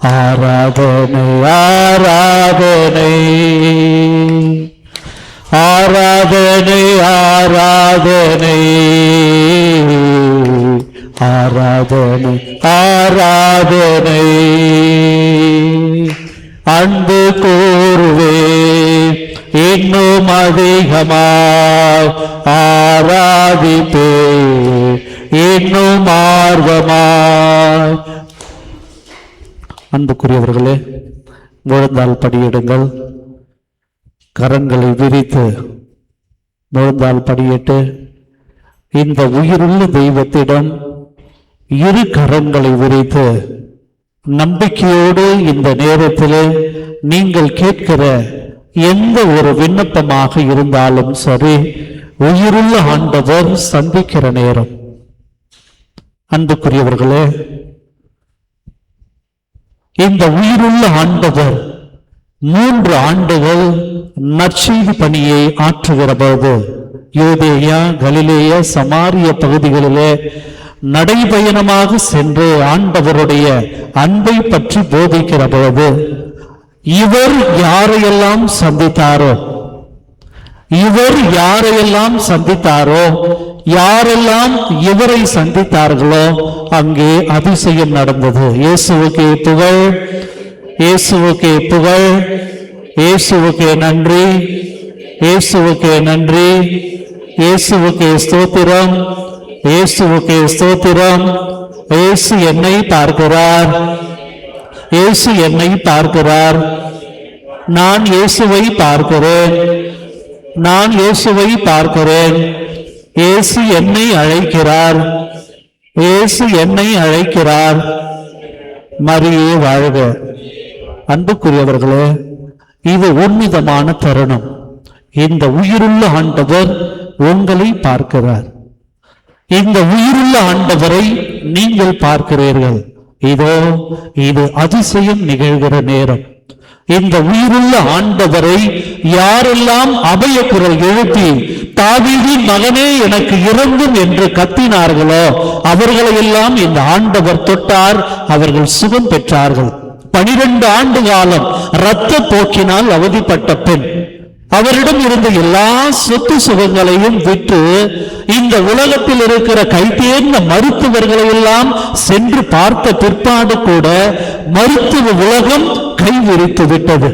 ஆராதனை ஆராதனை ஆராதனை ஆராதனை ஆராதனை ஆராதனை. அன்பு கூறுவேன் இன்னும் அதிகமாய், ஆராதிப்பேன் இன்னும் ஆர்வமாய். அன்புக்குரியவர்களே, முழந்தால் படியிடுங்கள். கரங்களை விரித்து முழந்தால் படியிட்டு இந்த உயிருள்ள தெய்வத்திடம் இரு கரங்களை விரித்து நம்பிக்கையோடு இந்த நேரத்திலே நீங்கள் கேட்கிற எந்த ஒரு விண்ணப்பமாக இருந்தாலும் சரி, உயிருள்ள ஆண்டவர் சந்திக்கிற நேரம். அன்புக்குரியவர்களே, இந்த உயிருள்ள ஆண்டவர் 3 ஆண்டுகள் நற்செய்தி பணியை ஆற்றுகிற போது யூதேயா, கலிலேயா, சமாரிய பகுதிகளிலே நடைபயணமாக சென்று ஆண்டவருடைய அன்பை பற்றி போதிக்கிற போது இவர் யாரையெல்லாம் சந்தித்தாரோ, இவர் யாரையெல்லாம் சந்தித்தாரோ, யாரெல்லாம் இவரை சந்தித்தார்களோ அங்கே அதிசயம் நடந்தது. இயேசுவுக்கே புகழ், இயேசுவுக்கே புகழ், இயேசுவுக்கே நன்றி, இயேசுவுக்கே நன்றி, இயேசுவுக்கே ஸ்தோத்திரம், இயேசுவுக்கே ஸ்தோத்திரம். இயேசு என்னை பார்க்கிறார், இயேசு என்னை பார்க்கிறார். நான் இயேசுவை பார்க்கிறேன், நான் இயேசுவை பார்க்கிறேன். இயேசு என்னை அழைக்கிறார், இயேசு என்னை அழைக்கிறார். மரியே வாழ்க. அன்புக்குரியவர்களே, இது உன்னதமான தருணம். இந்த உயிருள்ள ஆண்டவர் உங்களை பார்க்கிறார். இந்த உயிருள்ள ஆண்டவரை நீங்கள் பார்க்கிறீர்கள். இதோ இது அதிசயம் நிகழ்கிற நேரம். இந்த உயிருள்ள ஆண்டவரை யாரெல்லாம் அபய குரல் எழுப்பி தாவீதின் மகனே எனக்கு இறங்கும் என்று கத்தினார்களோ அவர்களை எல்லாம் இந்த ஆண்டவர் தொட்டார். அவர்கள் சுகம் பெற்றார்கள். 12 ஆண்டு காலம் இரத்த போக்கினால் அவதிப்பட்ட பெண், அவரிடம் இருந்த எல்லா சொத்து சுகங்களையும் விட்டு இந்த உலகத்தில் இருக்கிற கைதேர்ந்த மருத்துவர்களை எல்லாம் சென்று பார்த்த பிற்பாடு கூட மருத்துவ உலகம் கைவிரித்து விட்டது.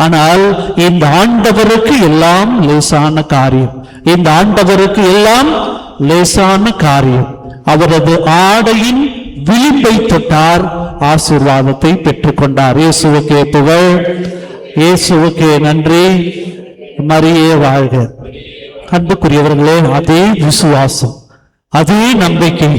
ஆனால் இந்த ஆண்டவருக்கு எல்லாம் லேசான காரியம். இந்த ஆண்டவருக்கு எல்லாம் லேசான காரியம். அவரது ஆடையின் விளிம்பை தொட்டார், ஆசீர்வாதத்தை பெற்றுக் கொண்டார். இயேசுவுக்கே புகழ், இயேசுவுக்கே நன்றி. மரியே வாழ்க. அன்புக்குரியவர்களே, அதே விசுவாசம், அதே நம்பிக்கை,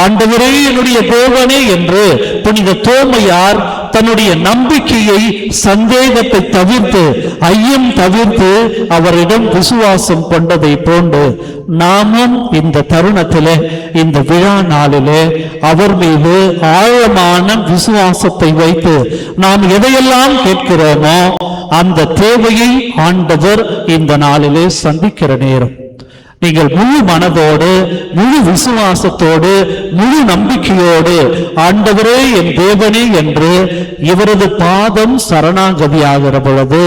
ஆண்டவரே என்னுடைய தேவனே என்று புனித தோமையார் தன்னுடைய நம்பிக்கையை, சந்தேகத்தை தவிர்த்து, ஐயம் தவிர்த்து அவரிடம் விசுவாசம் கொண்டதை போன்று நாமும் இந்த தருணத்திலே, இந்த விழா நாளிலே அவர் மீது ஆழமான விசுவாசத்தை வைத்து நாம் எதையெல்லாம் கேட்கிறோமோ அந்த தேவையை ஆண்டவர் இந்த நாளிலே சந்திக்கிற நேரம். நீங்கள் முழு மனதோடு, முழு விசுவாசத்தோடு, முழு நம்பிக்கையோடு ஆண்டவரே என் தேவனே என்று இவரது பாதம் சரணாகதியாகிற பொழுது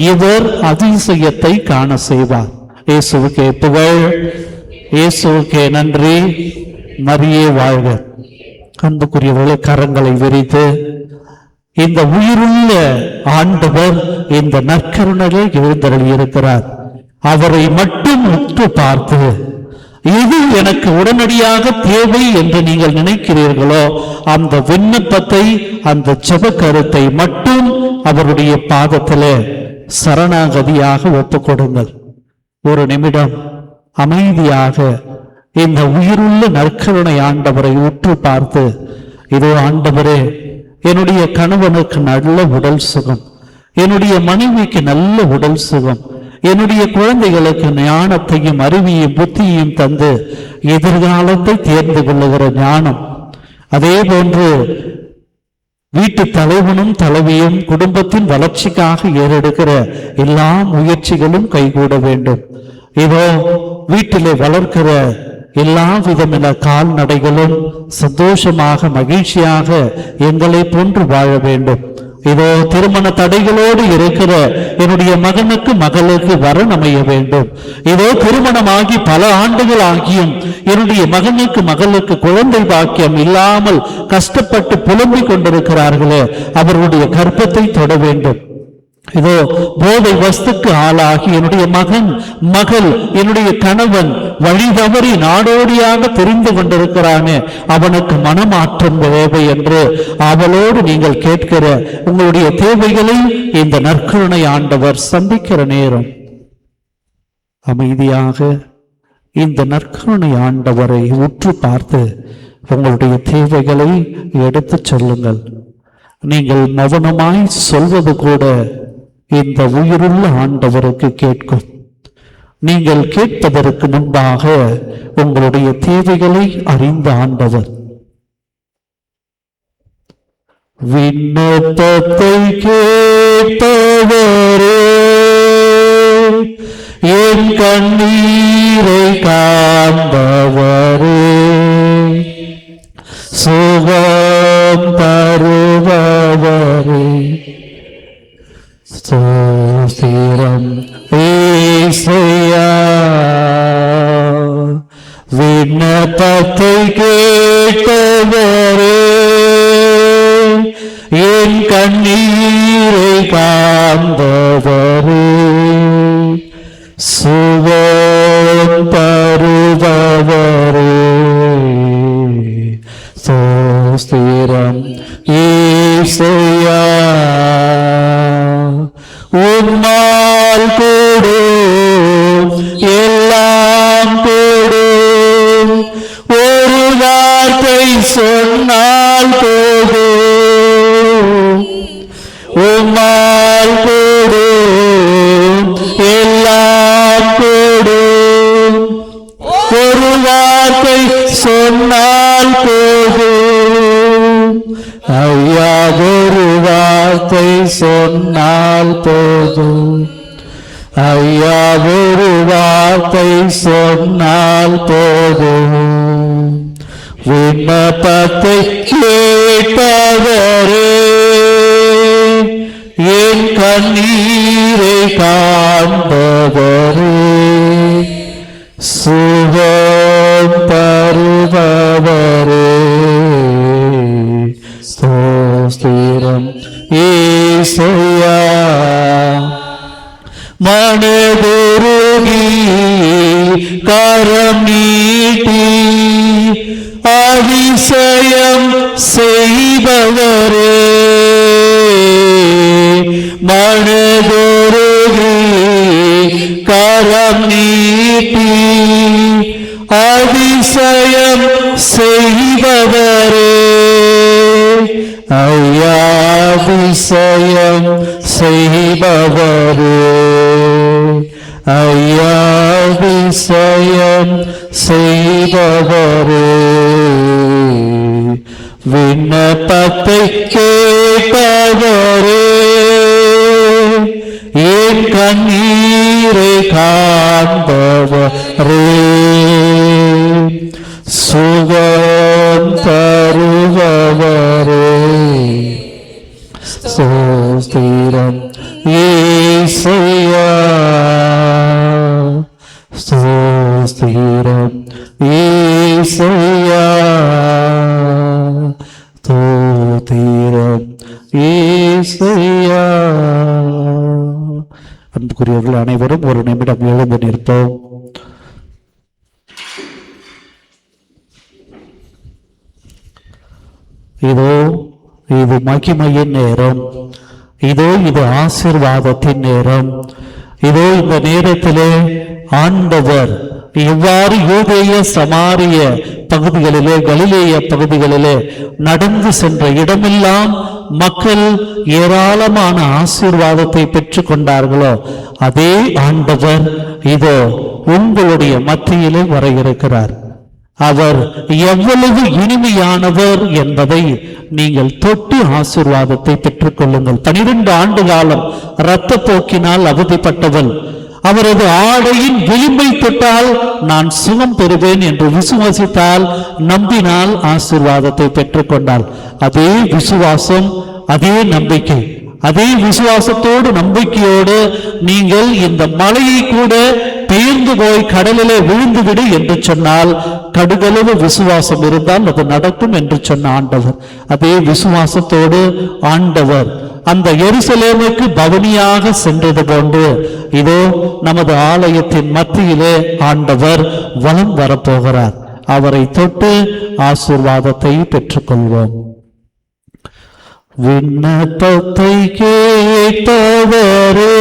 இவர் அதிசயத்தை காண செய்வார். இயேசுவுக்கே புகழ், இயேசுவுக்கே நன்றி. மரியே வாழ்க. அன்புக்குரியவர்களே, கரங்களை விரித்து இந்த உயிருள்ள ஆண்டவர் இந்த நற்கருணையிலே எழுந்தருளி இருக்கிறார். அவரை மட்டும் உற்று பார்த்து எது எனக்கு உடனடியாக தேவை என்று நீங்கள் நினைக்கிறீர்களோ அந்த விண்ணப்பத்தை, அந்த ஜெப கருத்தை மட்டும் அவருடைய பாதத்திலே சரணாகதியாக ஒப்புக் கொடுங்கள். ஒரு நிமிடம் அமைதியாக இந்த உயிருள்ள நற்கருணை ஆண்டவரை உற்று பார்த்து, இதோ ஆண்டவரே, என்னுடைய கணவனுக்கு நல்ல உடல் சுகம், என்னுடைய மனைவிக்கு நல்ல உடல் சுகம், என்னுடைய குழந்தைகளுக்கு ஞானத்தையும் அறிவையும் புத்தியையும் தந்து எதிர்காலத்தை தேர்ந்து கொள்ளுகிற ஞானம், அதே போன்று வீட்டு தலைவனும் தலைவியும் குடும்பத்தின் வளர்ச்சிக்காக ஏறெடுக்கிற எல்லா முயற்சிகளும் கைகூட வேண்டும். இதோ வீட்டிலே வளர்க்கிற எல்லா விதமான கால்நடைகளும் சந்தோஷமாக மகிழ்ச்சியாக எங்களை போன்று வாழ வேண்டும். இதோ திருமண தடைகளோடு இருக்கிற என்னுடைய மகனுக்கு மகளுக்கு வரன் அமைய வேண்டும். இதோ திருமணமாகி பல ஆண்டுகள் ஆகியும் என்னுடைய மகனுக்கு மகளுக்கு குழந்தை பாக்கியம் இல்லாமல் கஷ்டப்பட்டு புலம்பிக் கொண்டிருக்கிறார்களே, அவர்களுடைய கர்ப்பத்தை தொட வேண்டும். இதோ போதை வஸ்துக்கு ஆளாகி என்னுடைய மகன் மகள் என்னுடைய கணவன் வழி தவறி நாடோடியாக தெரிந்து கொண்டிருக்கிறானே, அவனுக்கு மனமாற்றம் தேவை என்று அவளோடு நீங்கள் கேட்கிற உங்களுடைய தேவைகளை இந்த நற்கருணை ஆண்டவர் சந்திக்கிற நேரம். அமைதியாக இந்த நற்கருணை ஆண்டவரை உற்று பார்த்து உங்களுடைய தேவைகளை எடுத்து சொல்லுங்கள். நீங்கள் மௌனமாய் சொல்வது கூட இந்த உயிருள்ள ஆண்டவருக்கு கேட்கும். நீங்கள் கேட்பதற்கு முன்பாக உங்களுடைய தேவைகளை அறிந்த ஆண்டவர் விண்ணப்பத்தை கேட்பவரே, என் கண்ணீரை காண்பவரே, சுகம் தருபவரே, ஸ்தோத்திரம் ஏசையா. விண்ணப்பத்தை கேட்பவரே, என் கண்ணீரை காண்பவரே, சுகம் தருபவரே ஸ்தோத்திரம் இயேசுயா. உம்மால் கூடும் எல்லாம் கூடும், ஒரு வார்த்தை சொன்னால் போதும். உம்மால் கூடும் எல்லாம் கூடும், ஒரு வார்த்தை சொன்னால் போதும். ஐயா, ஒரு வார்த்தை சொன்னால் போதும். ஐயா, ஒரு வார்த்தை சொன்னால் போதும். விண்ணப்பத்தை கேட்டவரே, என் கண்ணீரை காண்பவரே, சுகம் தருபவரே, ஸ்தோத்திரம் இயேசுயா. மனதுருகி கரம் நீட்டி அதிசயம் செய்பவரே, மனதுருகி கரம் நீட்டி அதிசயம் செய்பவரே, ஐயா அதிசயம் செய்பவரே, ஐயா அதிசயம் செய்பவரே. விண்ணப்பத்தை கேட்டவரே, என் கண்ணீரை காண்பவரே, சுகம் தருபவரே, ஸ்தோத்திரம் இயேசுயா. ஸ்தோத்திரம் இயேசுயா. ஸ்தோத்திரம் இயேசுயா. அன்புக்குரியவர்கள் அனைவரும் ஒரு நிமிடம் எழுந்து நிற்போம். இதோ இது மகிமையின் நேரம், இதோ இது ஆசீர்வாதத்தின் நேரம். இதோ இந்த நேரத்திலே ஆண்டவர் இவ்வாறு யூதேய சமாரிய பகுதிகளிலே கலிலேய பகுதிகளிலே நடந்து சென்ற இடமெல்லாம் மக்கள் ஏராளமான ஆசீர்வாதத்தை பெற்றுக் கொண்டார்களோ, அதே ஆண்டவர் இதோ உங்களுடைய மத்தியிலே வர இருக்கிறார். அவர் எவ்வளவு இனிமையானவர் என்பதை நீங்கள் தொட்டு ஆசீர்வாதத்தை பெற்றுக் கொள்ளுங்கள். 12 ஆண்டு காலம் இரத்த போக்கினால் அவதிப்பட்டவள் அவரது ஆடையின் விளிம்பை தொட்டால் நான் சுகம் பெறுவேன் என்று விசுவாசித்தால், நம்பினால் ஆசீர்வாதத்தை பெற்றுக் கொண்டாள். அதே விசுவாசம், அதே நம்பிக்கை, அதே விசுவாசத்தோடு நம்பிக்கையோடு நீங்கள் இந்த மலையை கூட பெயர்ந்து போய் கடலிலே விழுந்து விடு என்று சொன்னால், கடுகளவு விசுவாசம் இருந்தால் அது நடக்கும் என்று சொன்ன ஆண்டவர், அதே விசுவாசத்தோடு ஆண்டவர் அந்த எருசலேமுக்கு பவனியாக சென்றது போன்று இதோ நமது ஆலயத்தின் மத்தியிலே ஆண்டவர் வலம் வரப்போகிறார். அவரை தொட்டு ஆசீர்வாதத்தை பெற்றுக்கொள்வோம். விண்ணப்பத்தை கேட்டவரே,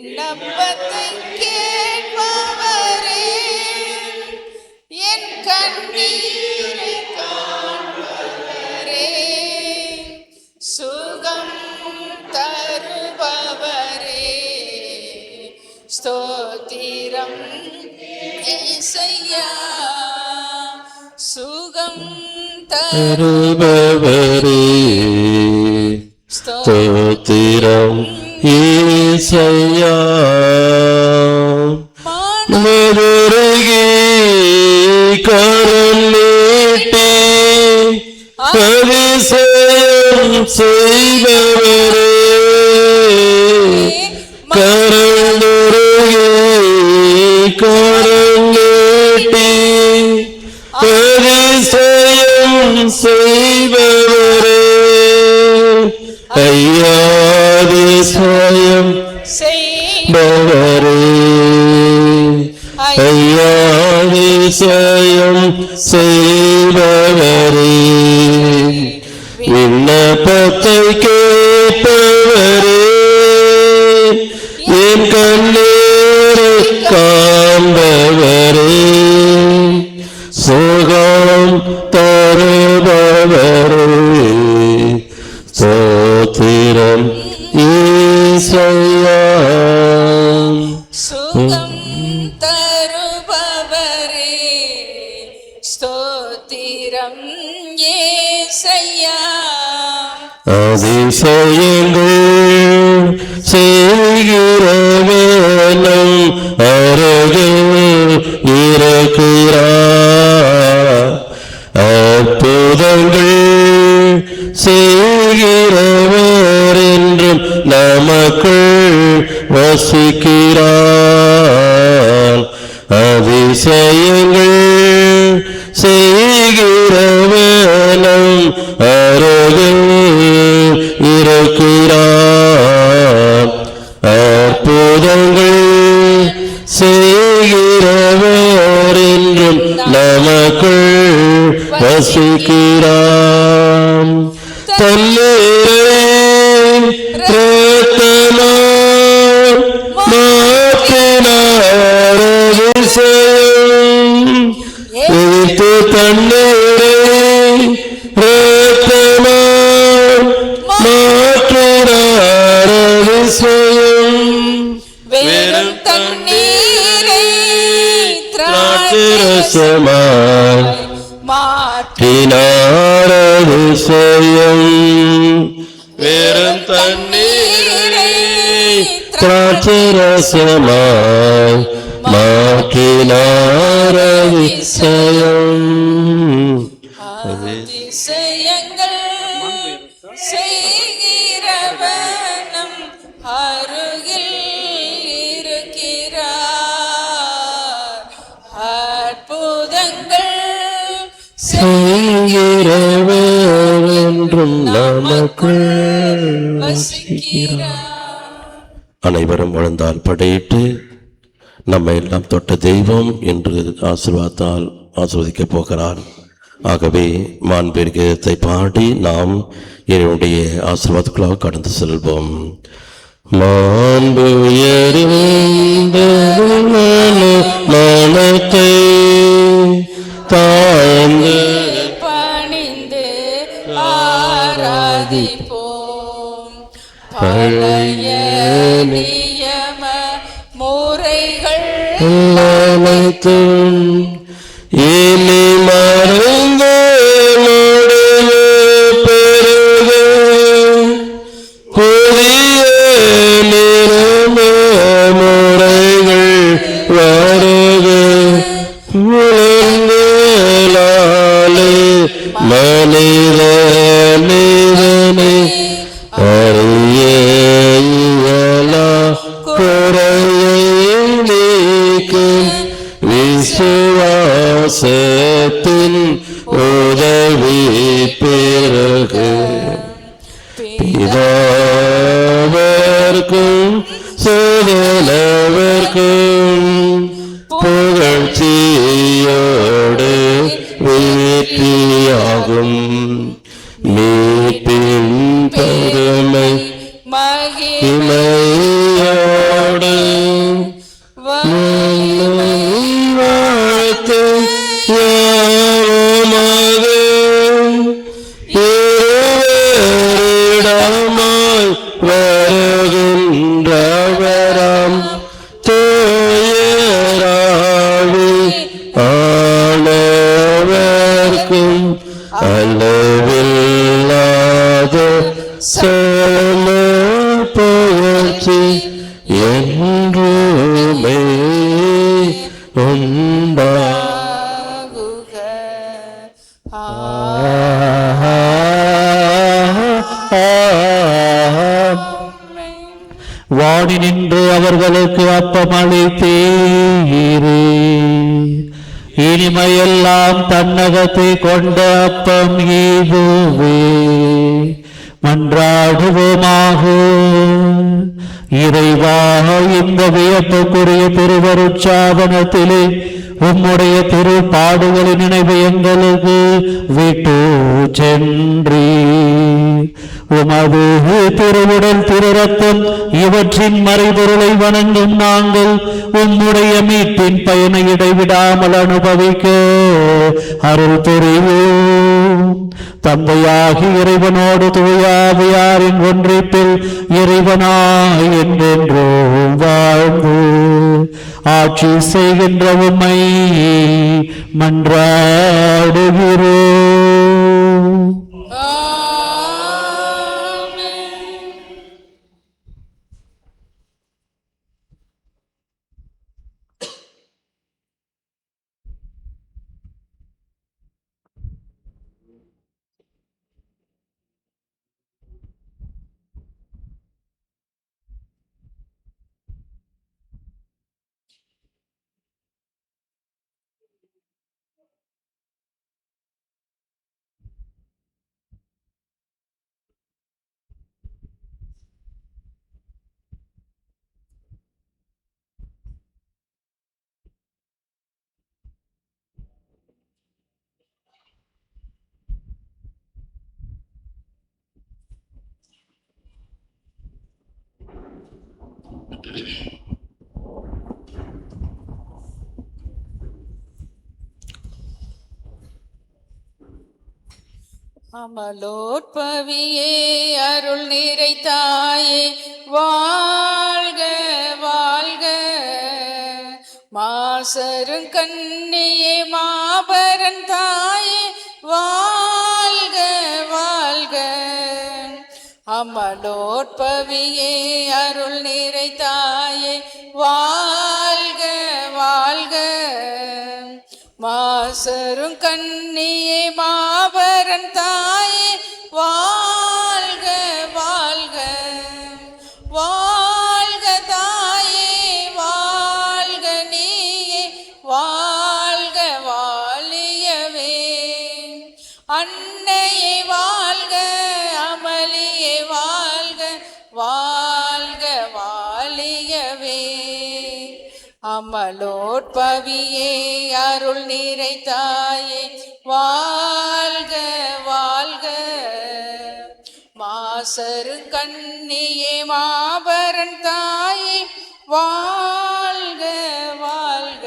விண்ணப்பத்தை கேட்பவரே, என் கண்ணீரை காண்பவரே, சுகம் தருபவரே, ஸ்தோத்திரம் இயேசையா, சுகம் தருபவரே, ஸ்தோத்திரம் இயேசையா. மதுரகி கரம் நீட்டி அதிசயம் செய்பவரே, கரந்துருகி கரம் நீட்டி அதிசயம் செய்பவரே, ஐயா அதிசயம் செய்பவரே, ஐயா அதிசயம் செய்பவரே, விண்ணப்பத்தை கேட்பவரே, என் கண்ணீரை காண்பவரே, சுகம் தருபவரே, ஸ்தோத்திரம் இயேசையா, சுகம் தருபவரே, ஸ்தோத்திரம் இயேசையா. அதிசயங்கள் செய்கிறவனும் அருகில் இருக்கிறார், அற்புதங்கள் செய்கிறவர் என்றும் நமக்குள் வசிக்கிறார், அதிசயங்கள் செய்கிறவனும் அருகில் இருக்கிறார், அற்புதங்கள் செய்கிறவர் என்றும் நமக்குள் வசிக்கிறார், தண்ணீரை இரத்தமாய் மாற்றினார், அதிசயம் எதிர்த்து தண்ணீரை இரத்தமாய் மாற்றினார், அதிசயம் வெறும் தண்ணீரை திராட்சரசமாய் மாற்றினார், அதிசயம் வெறும் தண்ணீரை திராட்சரசமாய் மாற்றினார், அதிசயம். அதிசயங்கள் செய்கிறவனும் அருகில் இருக்கிறார், அற்புதங்கள் செய்கிறவர் என்றும் நமக்குள் வசிக்கிறார். அனைவரும் விழுந்தால் படையிட்டு நம்மை எல்லாம் தொட்ட தெய்வம் என்று ஆசீர்வாதத்தால் ஆசீர்வதிக்கப் போகிறார். ஆகவே மாண்பெருகத்தை பாடி நாம் என்னுடைய ஆசீர்வாதங்களாக கடந்து செல்வோம். மாண்பு உயர்ந்த மனத்தை தாழ்ந்து பணிந்து ஆராதிப்போம், பழைய நியம முறைகள் அனைத்தும் இனி மறந்து முடிவு பெறுக, புதிய நியம முறைகள் வருக, உலகளாலே மனிதனை அறிய இயலா குறையை நீக்கும் விசுவாசத்தின் உதவி பெறுக, பிதாவர்க்கும் சுதனவர்க்கும் புகழ்ச்சியோடு வெற்றியாகும், மீட்பின் பெருமை மகிமை இமையோடு மாட்சி என்றுமே உண்டா. வாடி நின்று அவர்களுக்கு அப்பமளித்தீரே, இனிமையெல்லாம் தன்னகத்தை கொண்ட அப்பம் இதுவே. மன்றாடுவோமாக. இறைவா, இந்த வியப்புக்குரிய திருவருட்சாதனத்திலே உம்முடைய திருப்பாடுகளின் நினைவு எங்களுக்கு விட்டு சென்றீ. உமது திருவுடல் திருரத்தம் இவற்றின் மறைபொருளை வணங்கும் நாங்கள் உம்முடைய மீட்பின் பயனை இடைவிடாமல் அனுபவிக்க அருள் புரிவோம். தந்தையாகி இறைவனோடு தூயாவியாரின் ஒன்றிப்பில் இறைவனாய் என்றென்றும் வாழ்ந்து ஆட்சி செய்கின்ற உம்மை மன்றாடுகிறோம். அமலோற்பவியே அருள் நிறைத்தாயே வாழ்க வாழ்க. மாசரும் கண்ணியே மாபரன் தாயே வாழ்க வாழ்க. அமலோற்பவியே அருள் நிறைத்தாயே வாழ்க வாழ்க. மாசரும் கண்ணியே மாபரன் தாயே வாழ்க வாழ்க. வாழ்க தாயே வாழ்க நீயே வாழ்க வாழியவே. அன்னையே வாழ்க அமளியே வாழ்க வாழ்க வாழியவே. அமலோற்பவியே அருள் நிறைத்தாயே வாழ்க வாழ்க. மாசரு கண்ணியே மாபரன் தாயே வாழ்க வாழ்க.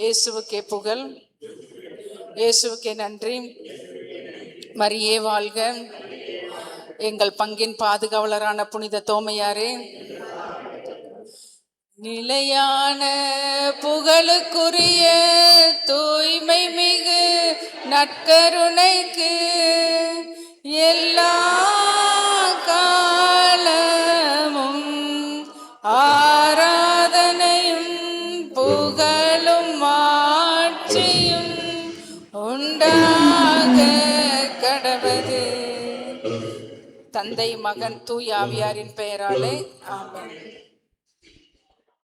இயேசுவுக்கே புகழ், இயேசுவுக்கே நன்றி. மரியே வாழ்க. எங்கள் பங்கின் பாதுகாவலரான புனித தோமையாரே, நிலையான புகழுக்குரிய தூய்மை மிகு நற்கருணைக்கு எல்லா காலமும் ஆராதனையும் புகழும் ஆட்சியும் உண்டாக கடவது. தந்தை மகன் தூய ஆவியாரின் பெயராலே ஆமென்.